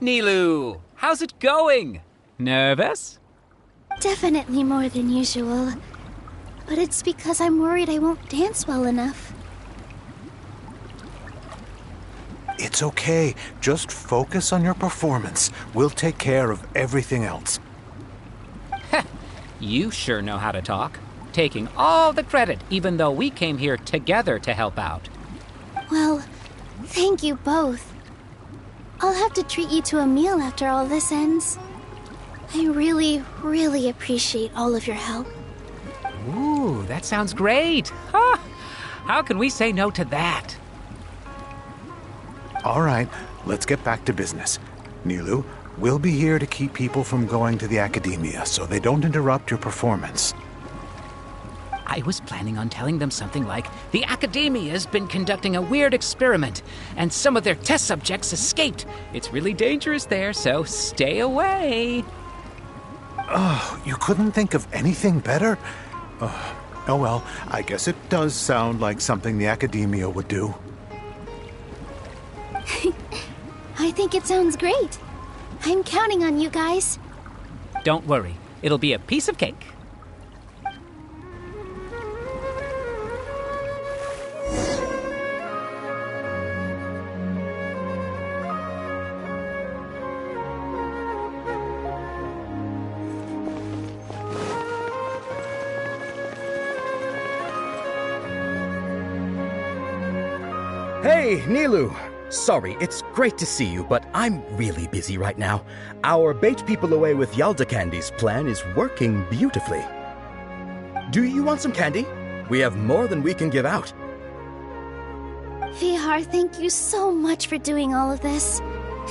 Nilu, how's it going? Nervous? Definitely more than usual. But it's because I'm worried I won't dance well enough. It's okay. Just focus on your performance. We'll take care of everything else. You sure know how to talk. Taking all the credit, even though we came here together to help out. Well, thank you both. I'll have to treat you to a meal after all this ends. I really, really appreciate all of your help. Ooh, that sounds great. Huh? How can we say no to that? All right, let's get back to business. Nilu, we'll be here to keep people from going to the academia so they don't interrupt your performance. I was planning on telling them something like, the Academia's been conducting a weird experiment, and some of their test subjects escaped. It's really dangerous there, so stay away. Oh, you couldn't think of anything better? Oh well, I guess it does sound like something the Academia would do. I think it sounds great. I'm counting on you guys. Don't worry, it'll be a piece of cake. Hey, Nilu! Sorry, it's great to see you, but I'm really busy right now. Our Bait People Away with Yalda Candies plan is working beautifully. Do you want some candy? We have more than we can give out. Vihar, thank you so much for doing all of this.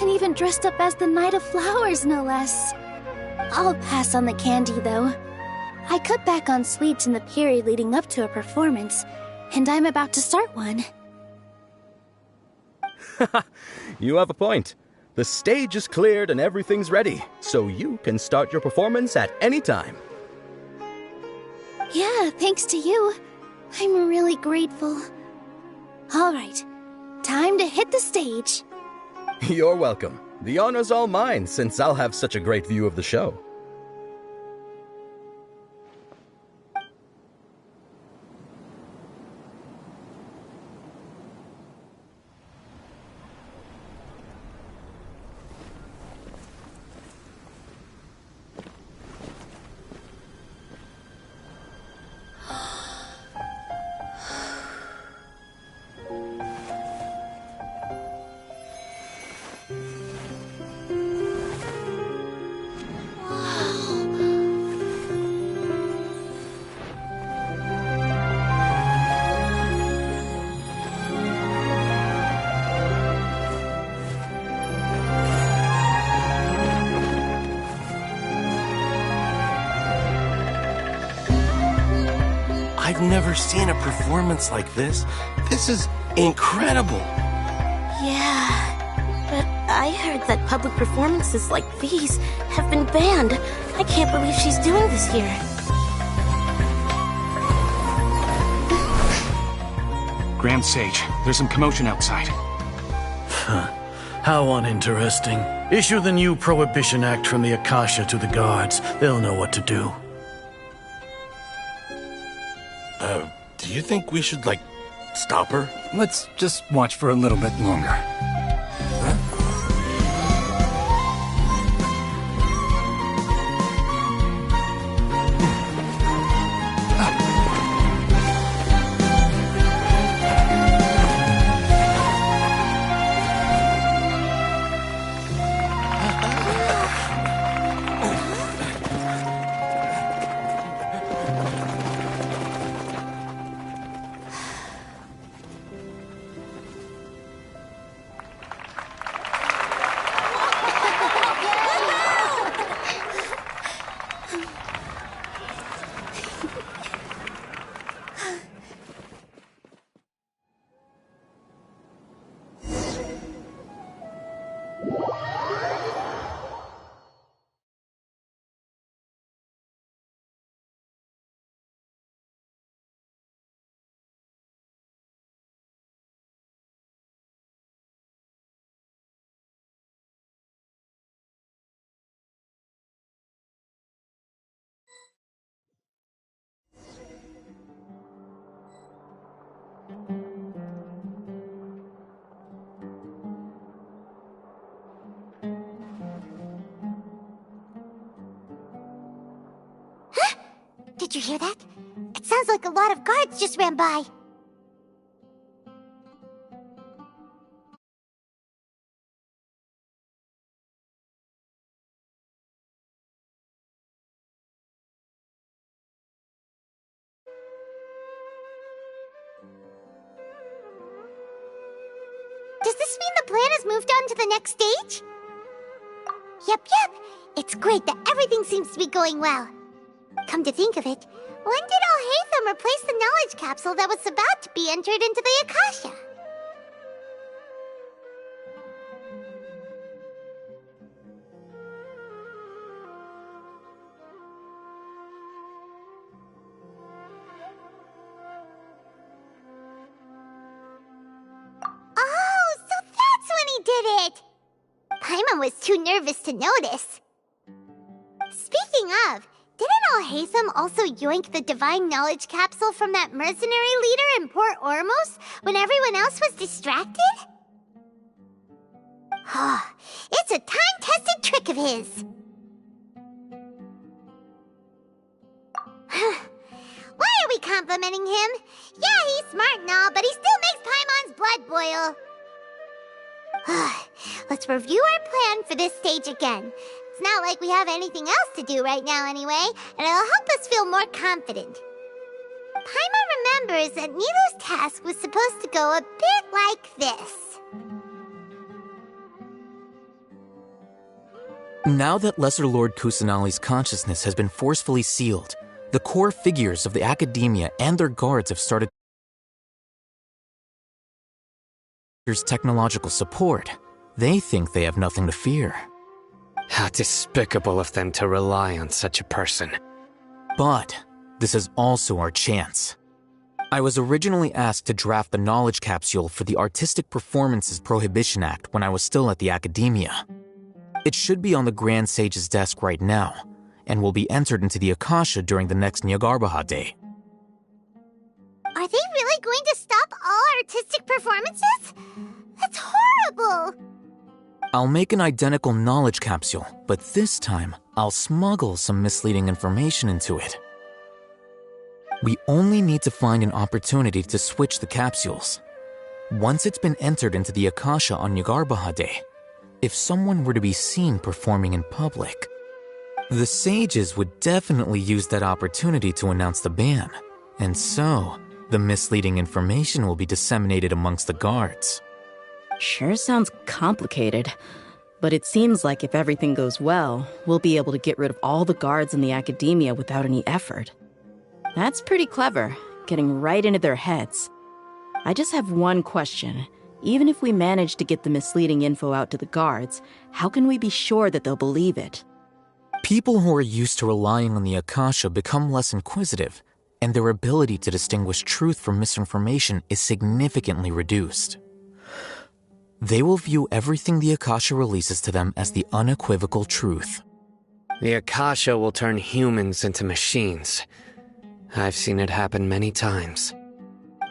And even dressed up as the Knight of Flowers, no less. I'll pass on the candy, though. I cut back on sweets in the period leading up to a performance, and I'm about to start one. You have a point. The stage is cleared and everything's ready, so you can start your performance at any time. Yeah, thanks to you. I'm really grateful. All right, time to hit the stage. You're welcome. The honor's all mine, since I'll have such a great view of the show. I've never seen a performance like this. This is incredible. Yeah, but I heard that public performances like these have been banned. I can't believe she's doing this here. Grand Sage, there's some commotion outside. How uninteresting. Issue the new Prohibition Act from the Akasha to the guards. They'll know what to do. Do you think we should, stop her? Let's just watch for a little bit longer. Did you hear that? It sounds like a lot of guards just ran by. Does this mean the plan has moved on to the next stage? Yep. It's great that everything seems to be going well. Come to think of it, when did Alhaitham replace the knowledge capsule that was about to be entered into the Akasha? Oh, so that's when he did it! Paimon was too nervous to notice. Speaking of, didn't Alhaitham also yoink the divine knowledge capsule from that mercenary leader in Port Ormos when everyone else was distracted? It's a time-tested trick of his. Why are we complimenting him? Yeah, he's smart and all, but he still makes Paimon's blood boil. Let's review our plan for this stage again. It's not like we have anything else to do right now anyway, and it'll help us feel more confident. Paimon remembers that Nilou's task was supposed to go a bit like this. Now that Lesser Lord Kusanali's consciousness has been forcefully sealed, the core figures of the academia and their guards have started technological support. They think they have nothing to fear. How despicable of them to rely on such a person. But this is also our chance. I was originally asked to draft the knowledge capsule for the Artistic Performances Prohibition Act when I was still at the academia. It should be on the Grand Sage's desk right now, and will be entered into the Akasha during the next Nyagarbaha Day. Are they really going to stop all artistic performances? That's horrible! I'll make an identical knowledge capsule, but this time, I'll smuggle some misleading information into it. We only need to find an opportunity to switch the capsules. Once it's been entered into the Akasha on Nyagarbaha Day, if someone were to be seen performing in public, the sages would definitely use that opportunity to announce the ban, and so the misleading information will be disseminated amongst the guards. Sure sounds complicated, but it seems like if everything goes well, we'll be able to get rid of all the guards in the academia without any effort. That's pretty clever, getting right into their heads. I just have one question. Even if we manage to get the misleading info out to the guards, how can we be sure that they'll believe it? People who are used to relying on the Akasha become less inquisitive, and their ability to distinguish truth from misinformation is significantly reduced. They will view everything the Akasha releases to them as the unequivocal truth. The Akasha will turn humans into machines. I've seen it happen many times.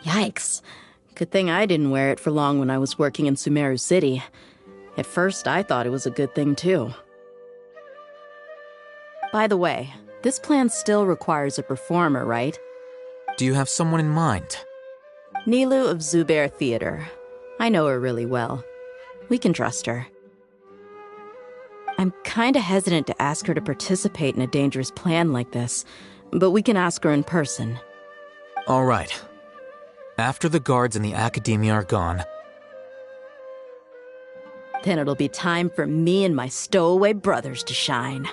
Yikes. Good thing I didn't wear it for long when I was working in Sumeru City. At first, I thought it was a good thing, too. By the way, this plan still requires a performer, right? Do you have someone in mind? Nilou of Zubair Theater. I know her really well. We can trust her. I'm kinda hesitant to ask her to participate in a dangerous plan like this, but we can ask her in person. All right. After the guards in the academia are gone, then it'll be time for me and my stowaway brothers to shine.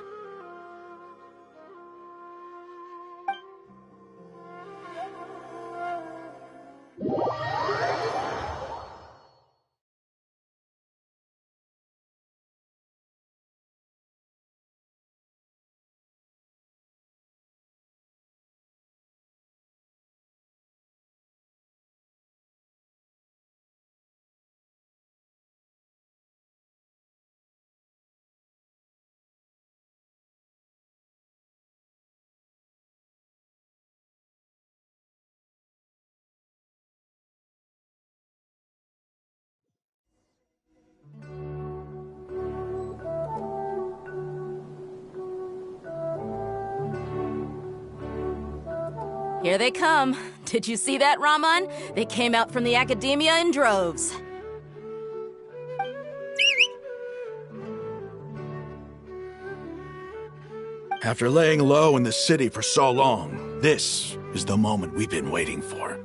Here they come. Did you see that, Raman? They came out from the academia in droves. After laying low in the city for so long, this is the moment we've been waiting for.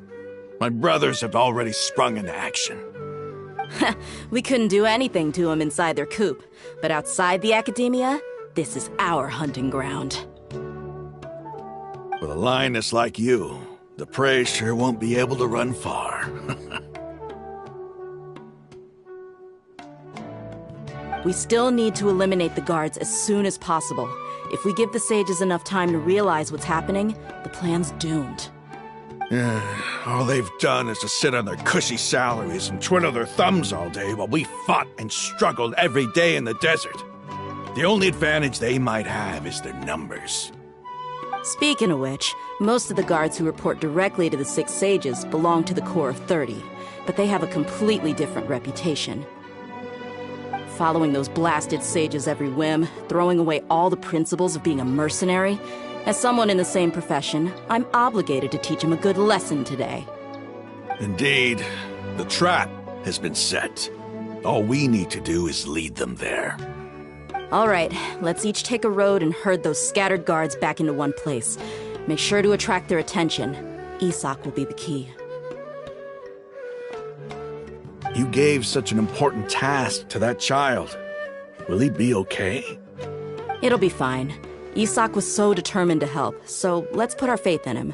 My brothers have already sprung into action. We couldn't do anything to them inside their coop, but outside the academia, this is our hunting ground. With a lioness like you, the prey sure won't be able to run far. We still need to eliminate the guards as soon as possible. If we give the sages enough time to realize what's happening, the plan's doomed. All they've done is to sit on their cushy salaries and twiddle their thumbs all day while we fought and struggled every day in the desert. The only advantage they might have is their numbers. Speaking of which, most of the guards who report directly to the Six Sages belong to the Corps of 30, but they have a completely different reputation. Following those blasted sages every whim, throwing away all the principles of being a mercenary. As someone in the same profession, I'm obligated to teach him a good lesson today. Indeed, the trap has been set. All we need to do is lead them there. All right, let's each take a road and herd those scattered guards back into one place. Make sure to attract their attention. Isak will be the key. You gave such an important task to that child. Will he be okay? It'll be fine. Isak was so determined to help, so let's put our faith in him.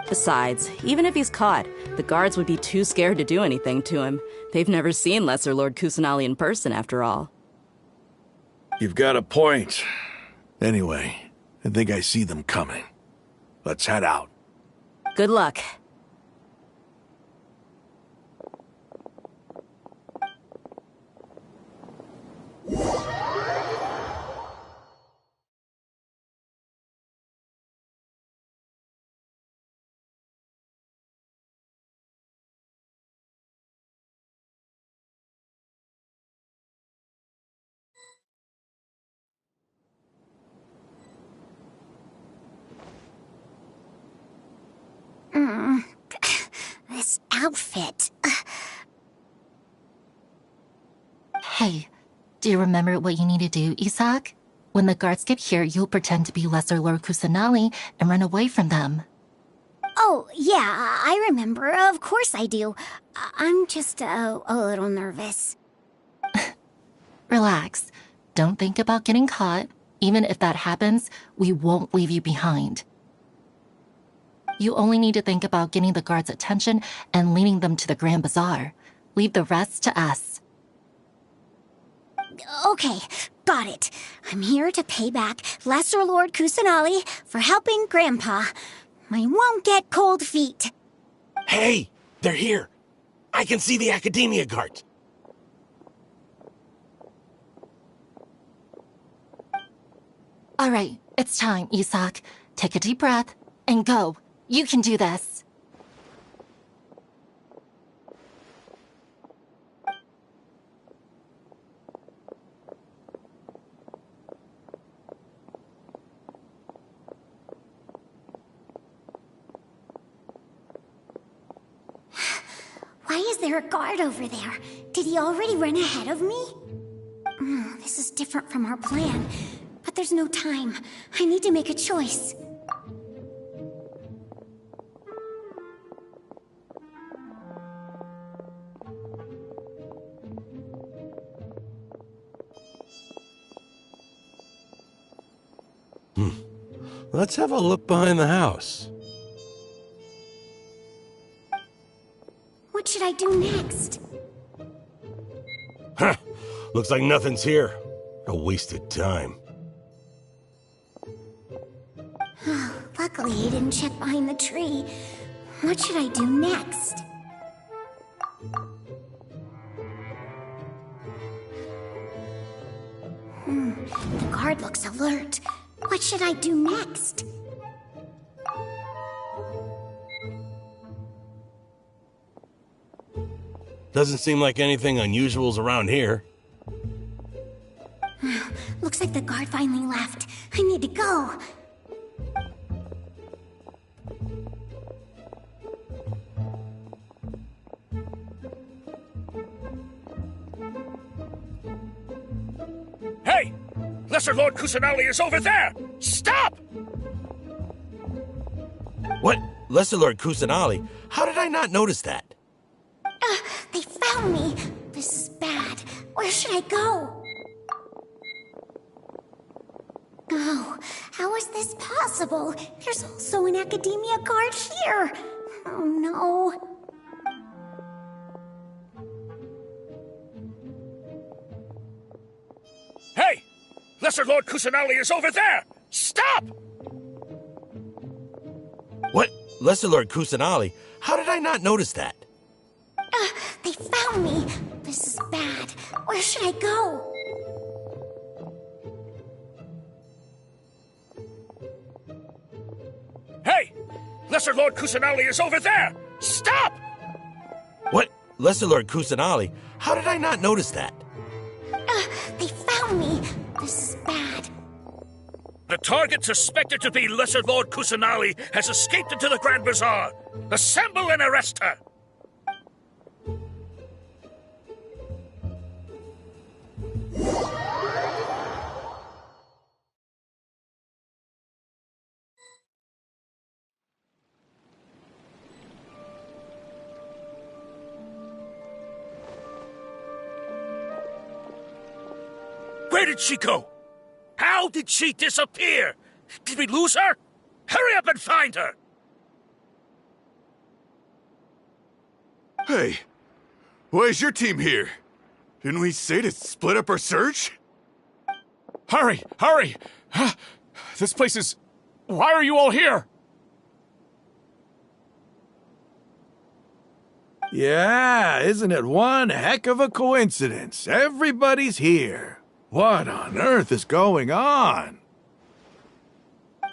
Besides, even if he's caught, the guards would be too scared to do anything to him. They've never seen Lesser Lord Kusanali in person, after all. You've got a point. Anyway, I think I see them coming. Let's head out. Good luck. This outfit. Hey, do you remember what you need to do, Isak? When the guards get here, you'll pretend to be Lesser Lord Kusanali and run away from them. Oh, yeah, I remember. Of course I do. I'm just a little nervous. Relax. Don't think about getting caught. Even if that happens, we won't leave you behind. You only need to think about getting the guards' attention and leading them to the Grand Bazaar. Leave the rest to us. Okay, got it. I'm here to pay back Lesser Lord Kusanali for helping Grandpa. I won't get cold feet. Hey, they're here. I can see the Academia guards. All right, it's time, Isak. Take a deep breath and go. You can do this. Why is there a guard over there? Did he already run ahead of me? This is different from our plan. But there's no time. I need to make a choice. Let's have a look behind the house. What should I do next? Huh. Looks like nothing's here. A wasted time. Luckily, he didn't check behind the tree. What should I do next? The guard looks alert. What should I do next? Doesn't seem like anything unusual's around here. Looks like the guard finally left. I need to go. Hey! Lesser Lord Kusanali is over there! Stop! What? Lesser Lord Kusanali? How did I not notice that? They found me. This is bad. Where should I go? Oh, how is this possible? There's also an Academia guard here. Oh no. Hey! Lesser Lord Kusanali is over there! Stop! What? Lesser Lord Kusanali? How did I not notice that? They found me. This is bad. Where should I go? Hey! Lesser Lord Kusanali is over there! Stop! What? Lesser Lord Kusanali? How did I not notice that? They found me. This is bad. The target suspected to be Lesser Lord Kusanali has escaped into the Grand Bazaar. Assemble and arrest her! Where did she go? How did she disappear? Did we lose her? Hurry up and find her! Hey, why is your team here? Didn't we say to split up our search? Hurry! Hurry! This place is... Why are you all here? Yeah, isn't it one heck of a coincidence? Everybody's here. What on earth is going on?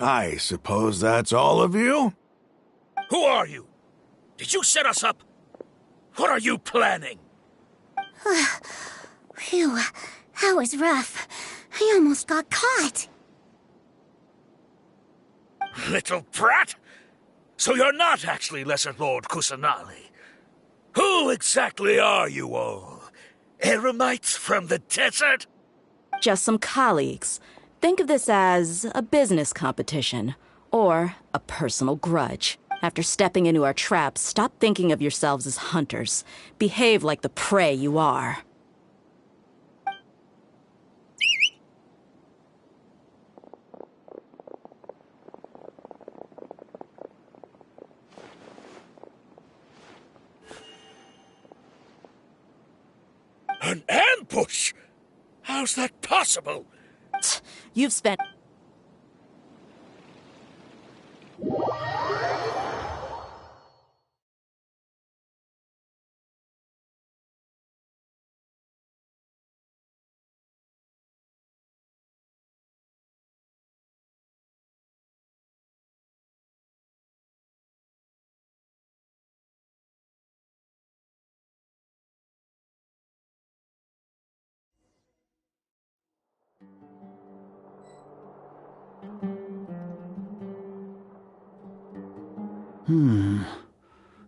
I suppose that's all of you? Who are you? Did you set us up? What are you planning? Phew, that was rough. I almost got caught. Little brat! So you're not actually Lesser Lord Kusanali. Who exactly are you all? Eremites from the desert? Just some colleagues. Think of this as a business competition, or a personal grudge. After stepping into our traps, stop thinking of yourselves as hunters. Behave like the prey you are. An ambush? How's that possible? You've spent...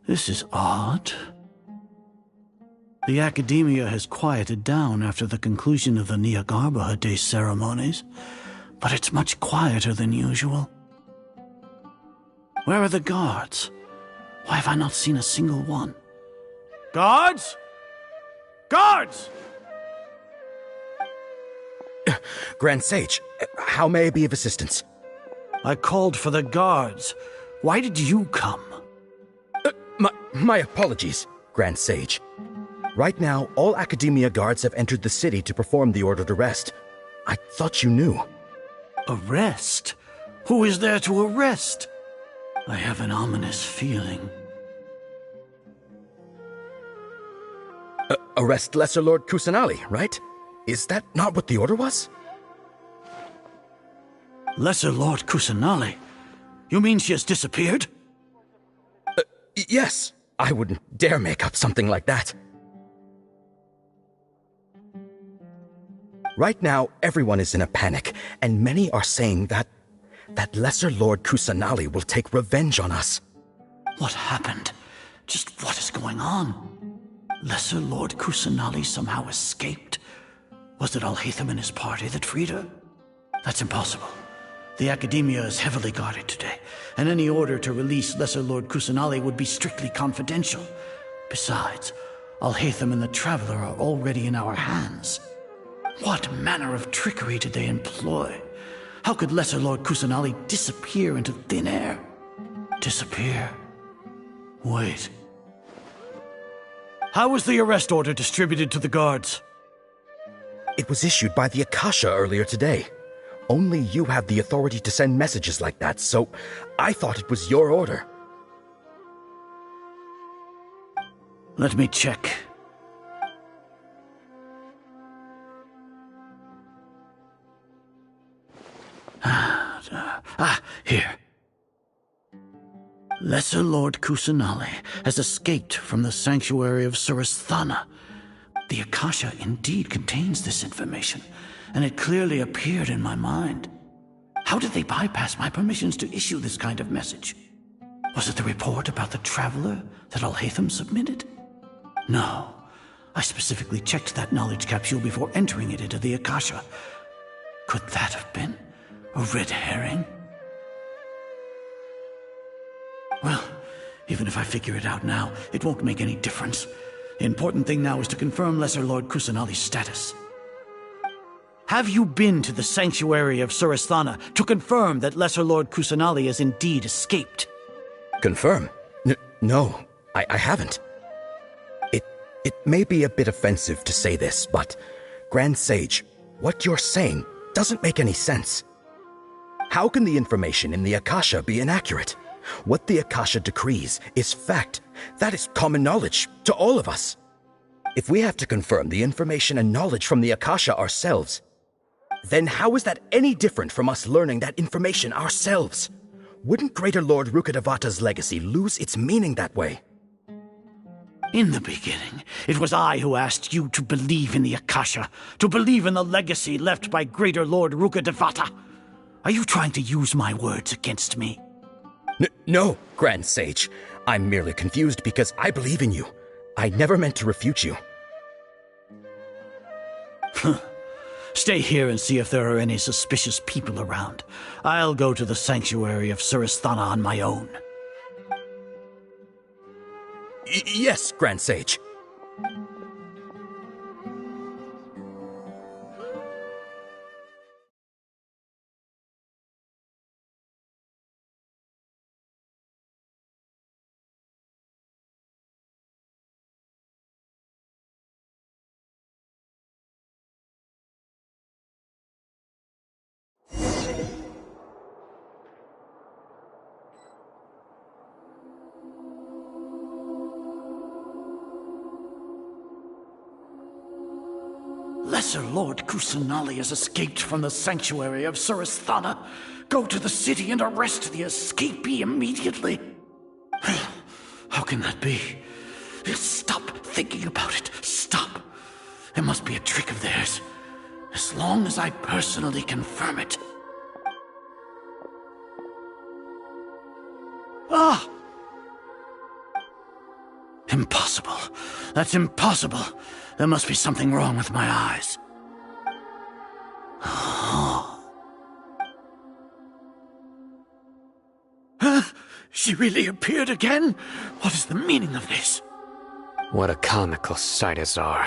This is odd. The academia has quieted down after the conclusion of the Nyagarbha Day ceremonies, but it's much quieter than usual. Where are the guards? Why have I not seen a single one? Guards? Guards! Grand Sage, how may I be of assistance? I called for the guards. Why did you come? My apologies, Grand Sage. Right now, all Academia guards have entered the city to perform the ordered arrest. I thought you knew. Arrest? Who is there to arrest? I have an ominous feeling. Arrest Lesser Lord Kusanali, right? Is that not what the order was? Lesser Lord Kusanali? You mean she has disappeared? Yes. I wouldn't dare make up something like that. Right now, everyone is in a panic, and many are saying that Lesser Lord Kusanali will take revenge on us. What happened? Just what is going on? Lesser Lord Kusanali somehow escaped? Was it Alhaitham and his party that freed her? That's impossible. The Academia is heavily guarded today, and any order to release Lesser Lord Kusanali would be strictly confidential. Besides, Alhaitham and the Traveler are already in our hands. What manner of trickery did they employ? How could Lesser Lord Kusanali disappear into thin air? Disappear? Wait. How was the arrest order distributed to the guards? It was issued by the Akasha earlier today. Only you have the authority to send messages like that, so I thought it was your order. Let me check. Here. Lesser Lord Kusanali has escaped from the sanctuary of Surasthana. The Akasha indeed contains this information, and it clearly appeared in my mind. How did they bypass my permissions to issue this kind of message? Was it the report about the Traveler that Alhaitham submitted? No. I specifically checked that knowledge capsule before entering it into the Akasha. Could that have been a red herring? Well, even if I figure it out now, it won't make any difference. The important thing now is to confirm Lesser Lord Kusanali's status. Have you been to the sanctuary of Surasthana to confirm that Lesser Lord Kusanali has indeed escaped? Confirm? No, I haven't. It may be a bit offensive to say this, but Grand Sage, what you're saying doesn't make any sense. How can the information in the Akasha be inaccurate? What the Akasha decrees is fact. That is common knowledge to all of us. If we have to confirm the information and knowledge from the Akasha ourselves, then how is that any different from us learning that information ourselves? Wouldn't Greater Lord Rukkhadevata's legacy lose its meaning that way? In the beginning, it was I who asked you to believe in the Akasha, to believe in the legacy left by Greater Lord Rukkhadevata. Are you trying to use my words against me? No, Grand Sage. I'm merely confused because I believe in you. I never meant to refute you. Stay here and see if there are any suspicious people around. I'll go to the sanctuary of Surasthana on my own. Yes, Grand Sage. Lesser Lord Kusanali has escaped from the sanctuary of Surasthana. Go to the city and arrest the escapee immediately. How can that be? Stop thinking about it. Stop. It must be a trick of theirs. As long as I personally confirm it. Ah! Impossible. That's impossible. There must be something wrong with my eyes. She really appeared again? What is the meaning of this? What a comical sight, Azar.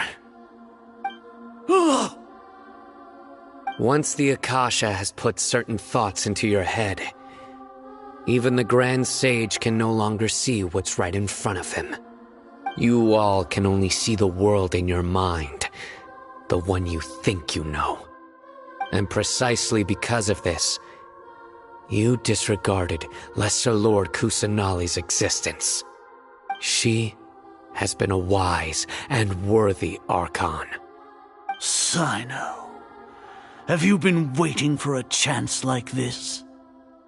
Once the Akasha has put certain thoughts into your head, even the Grand Sage can no longer see what's right in front of him. You all can only see the world in your mind, the one you think you know. And precisely because of this, you disregarded Lesser Lord Kusanali's existence. She has been a wise and worthy Archon. Sino, have you been waiting for a chance like this?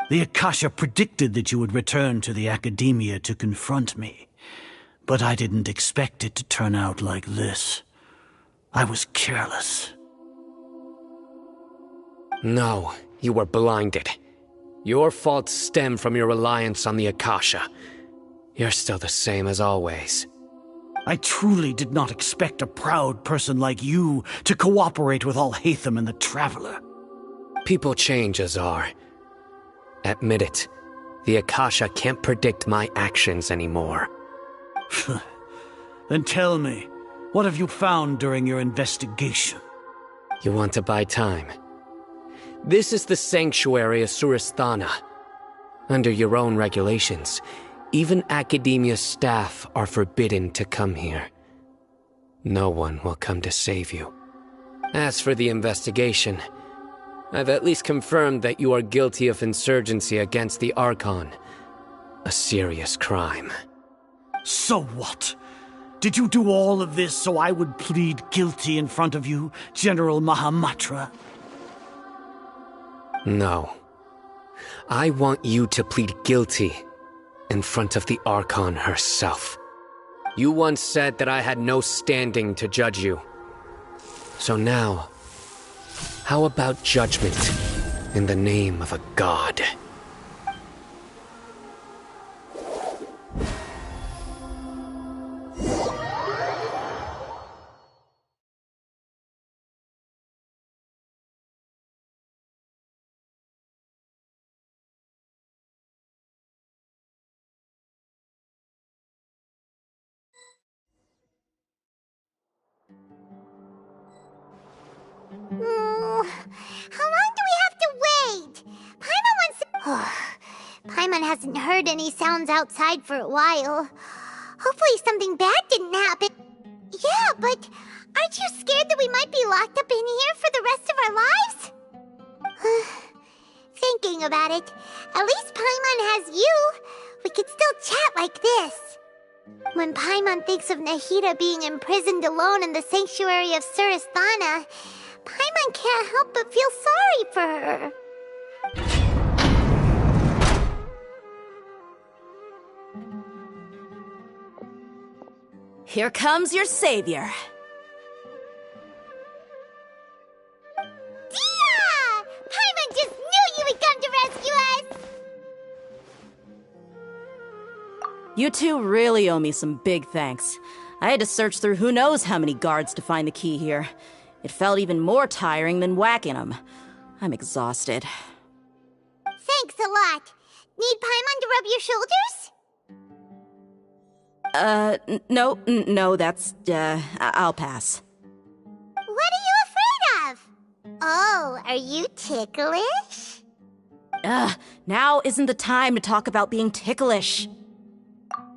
The Akasha predicted that you would return to the Academia to confront me, but I didn't expect it to turn out like this. I was careless. No, you were blinded. Your faults stem from your reliance on the Akasha. You're still the same as always. I truly did not expect a proud person like you to cooperate with Alhaitham and the Traveler. People change, Azar. Admit it. The Akasha can't predict my actions anymore. Then tell me, what have you found during your investigation? You want to buy time? This is the sanctuary of Surasthana. Under your own regulations, even Academia staff are forbidden to come here. No one will come to save you. As for the investigation, I've at least confirmed that you are guilty of insurgency against the Archon. A serious crime. So what? Did you do all of this so I would plead guilty in front of you, General Mahamatra? No. I want you to plead guilty in front of the Archon herself. You once said that I had no standing to judge you. So now, how about judgment in the name of a god? How long do we have to wait? Paimon wants to... Paimon hasn't heard any sounds outside for a while. Hopefully something bad didn't happen. Yeah, but aren't you scared that we might be locked up in here for the rest of our lives? Thinking about it, at least Paimon has you. We could still chat like this. When Paimon thinks of Nahida being imprisoned alone in the sanctuary of Surasthana, Paimon can't help but feel sorry for her. Here comes your savior. Dia! Paimon just knew you would come to rescue us! You two really owe me some big thanks. I had to search through who knows how many guards to find the key here. It felt even more tiring than whacking them. I'm exhausted. Thanks a lot. Need Paimon to rub your shoulders? No, that's, I'll pass. What are you afraid of? Oh, are you ticklish? Now isn't the time to talk about being ticklish.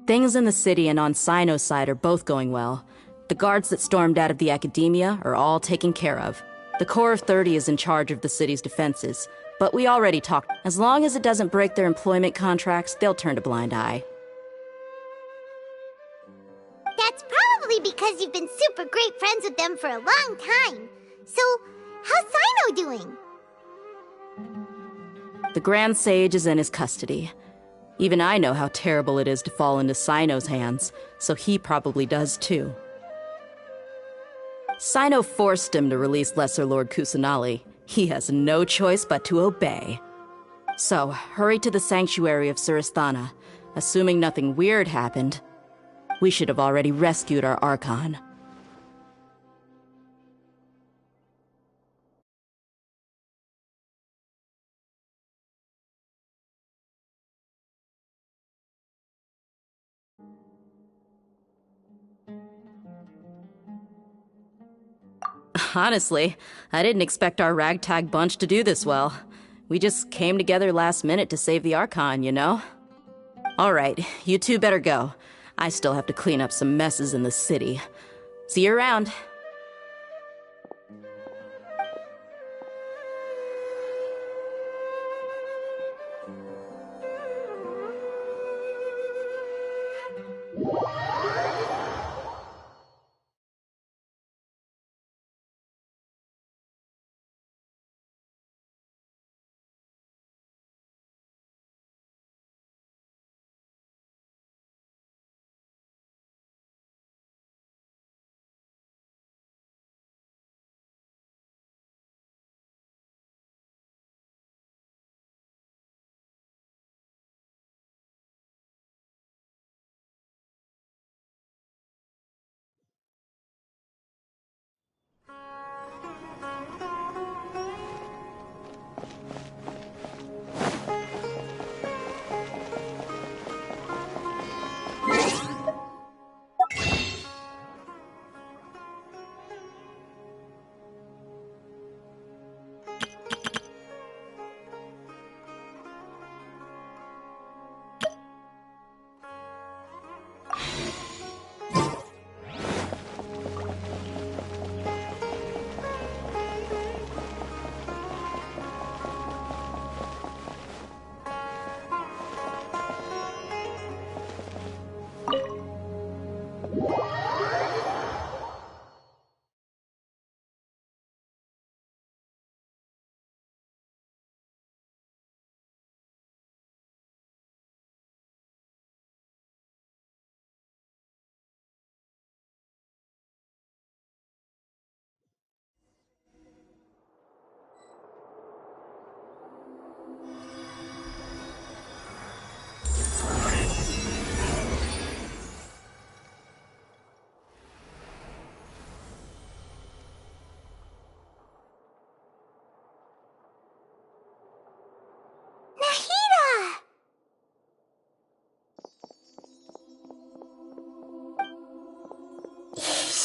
Things in the city and on Sino's side are both going well. The guards that stormed out of the academia are all taken care of. The Corps of 30 is in charge of the city's defenses, but we already talked. As long as it doesn't break their employment contracts, they'll turn a blind eye. That's probably because you've been super great friends with them for a long time. So, how's Sino doing? The Grand Sage is in his custody. Even I know how terrible it is to fall into Sino's hands, so he probably does too. Sino forced him to release Lesser Lord Kusanali. He has no choice but to obey. So, hurry to the sanctuary of Surasthana. Assuming nothing weird happened, we should have already rescued our Archon. Honestly, I didn't expect our ragtag bunch to do this well. We just came together last minute to save the Archon, you know? Alright, you two better go. I still have to clean up some messes in the city. See you around.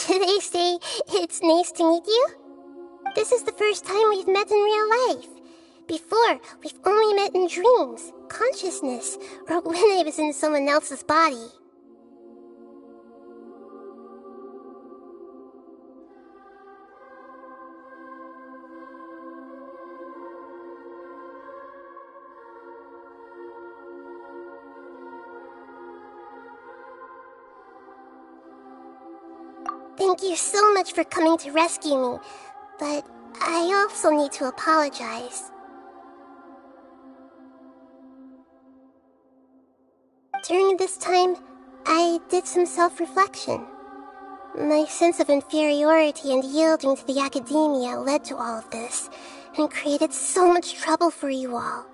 They say it's nice to meet you? This is the first time we've met in real life. Before, we've only met in dreams, consciousness, or when I was in someone else's body. Thank you so much for coming to rescue me, but I also need to apologize. During this time, I did some self-reflection. My sense of inferiority and yielding to the academia led to all of this, and created so much trouble for you all.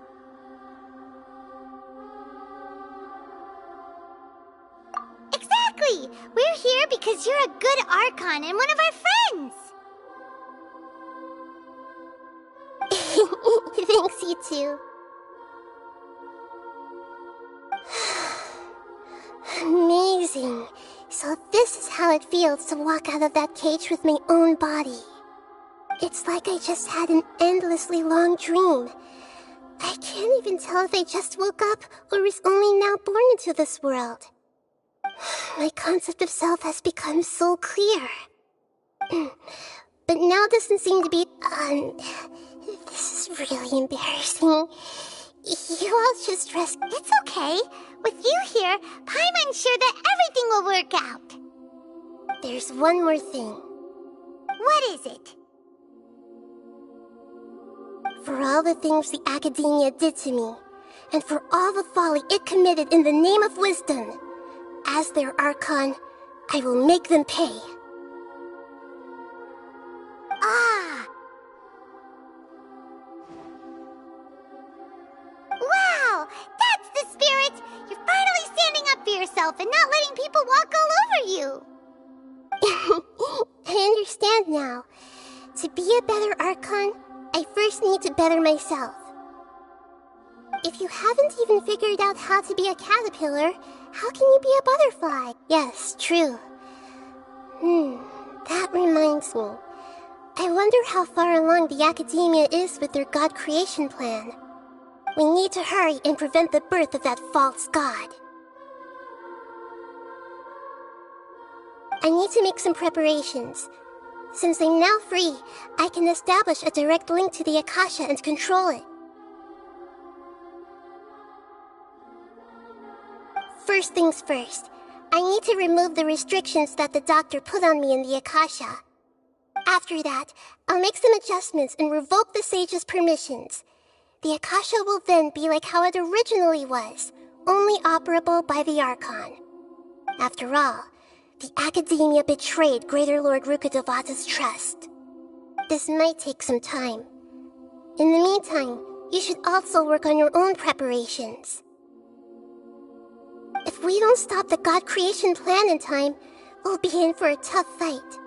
Exactly! We're here because you're a good Archon and one of our friends! Thanks, you too. Amazing. So this is how it feels to walk out of that cage with my own body. It's like I just had an endlessly long dream. I can't even tell if I just woke up or was only now born into this world. My concept of self has become so clear. But now doesn't seem to be... this is really embarrassing. You all just rest... It's okay. With you here, Paimon's sure that everything will work out. There's one more thing. What is it? For all the things the Academia did to me, and for all the folly it committed in the name of wisdom, as their Archon, I will make them pay. Ah! Wow! That's the spirit! You're finally standing up for yourself and not letting people walk all over you! I understand now. To be a better Archon, I first need to better myself. If you haven't even figured out how to be a caterpillar, how can you be a butterfly? Yes, true. That reminds me. I wonder how far along the Academia is with their God creation plan. We need to hurry and prevent the birth of that false god. I need to make some preparations. Since I'm now free, I can establish a direct link to the Akasha and control it. First things first, I need to remove the restrictions that the doctor put on me in the Akasha. After that, I'll make some adjustments and revoke the sage's permissions. The Akasha will then be like how it originally was, only operable by the Archon. After all, the Academia betrayed Greater Lord Rukkhadevata's trust. This might take some time. In the meantime, you should also work on your own preparations. If we don't stop the God creation plan in time, we'll be in for a tough fight.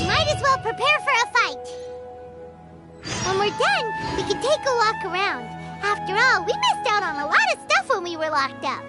Might as well prepare for a fight. When we're done, we can take a walk around. After all, we missed out on a lot of stuff when we were locked up.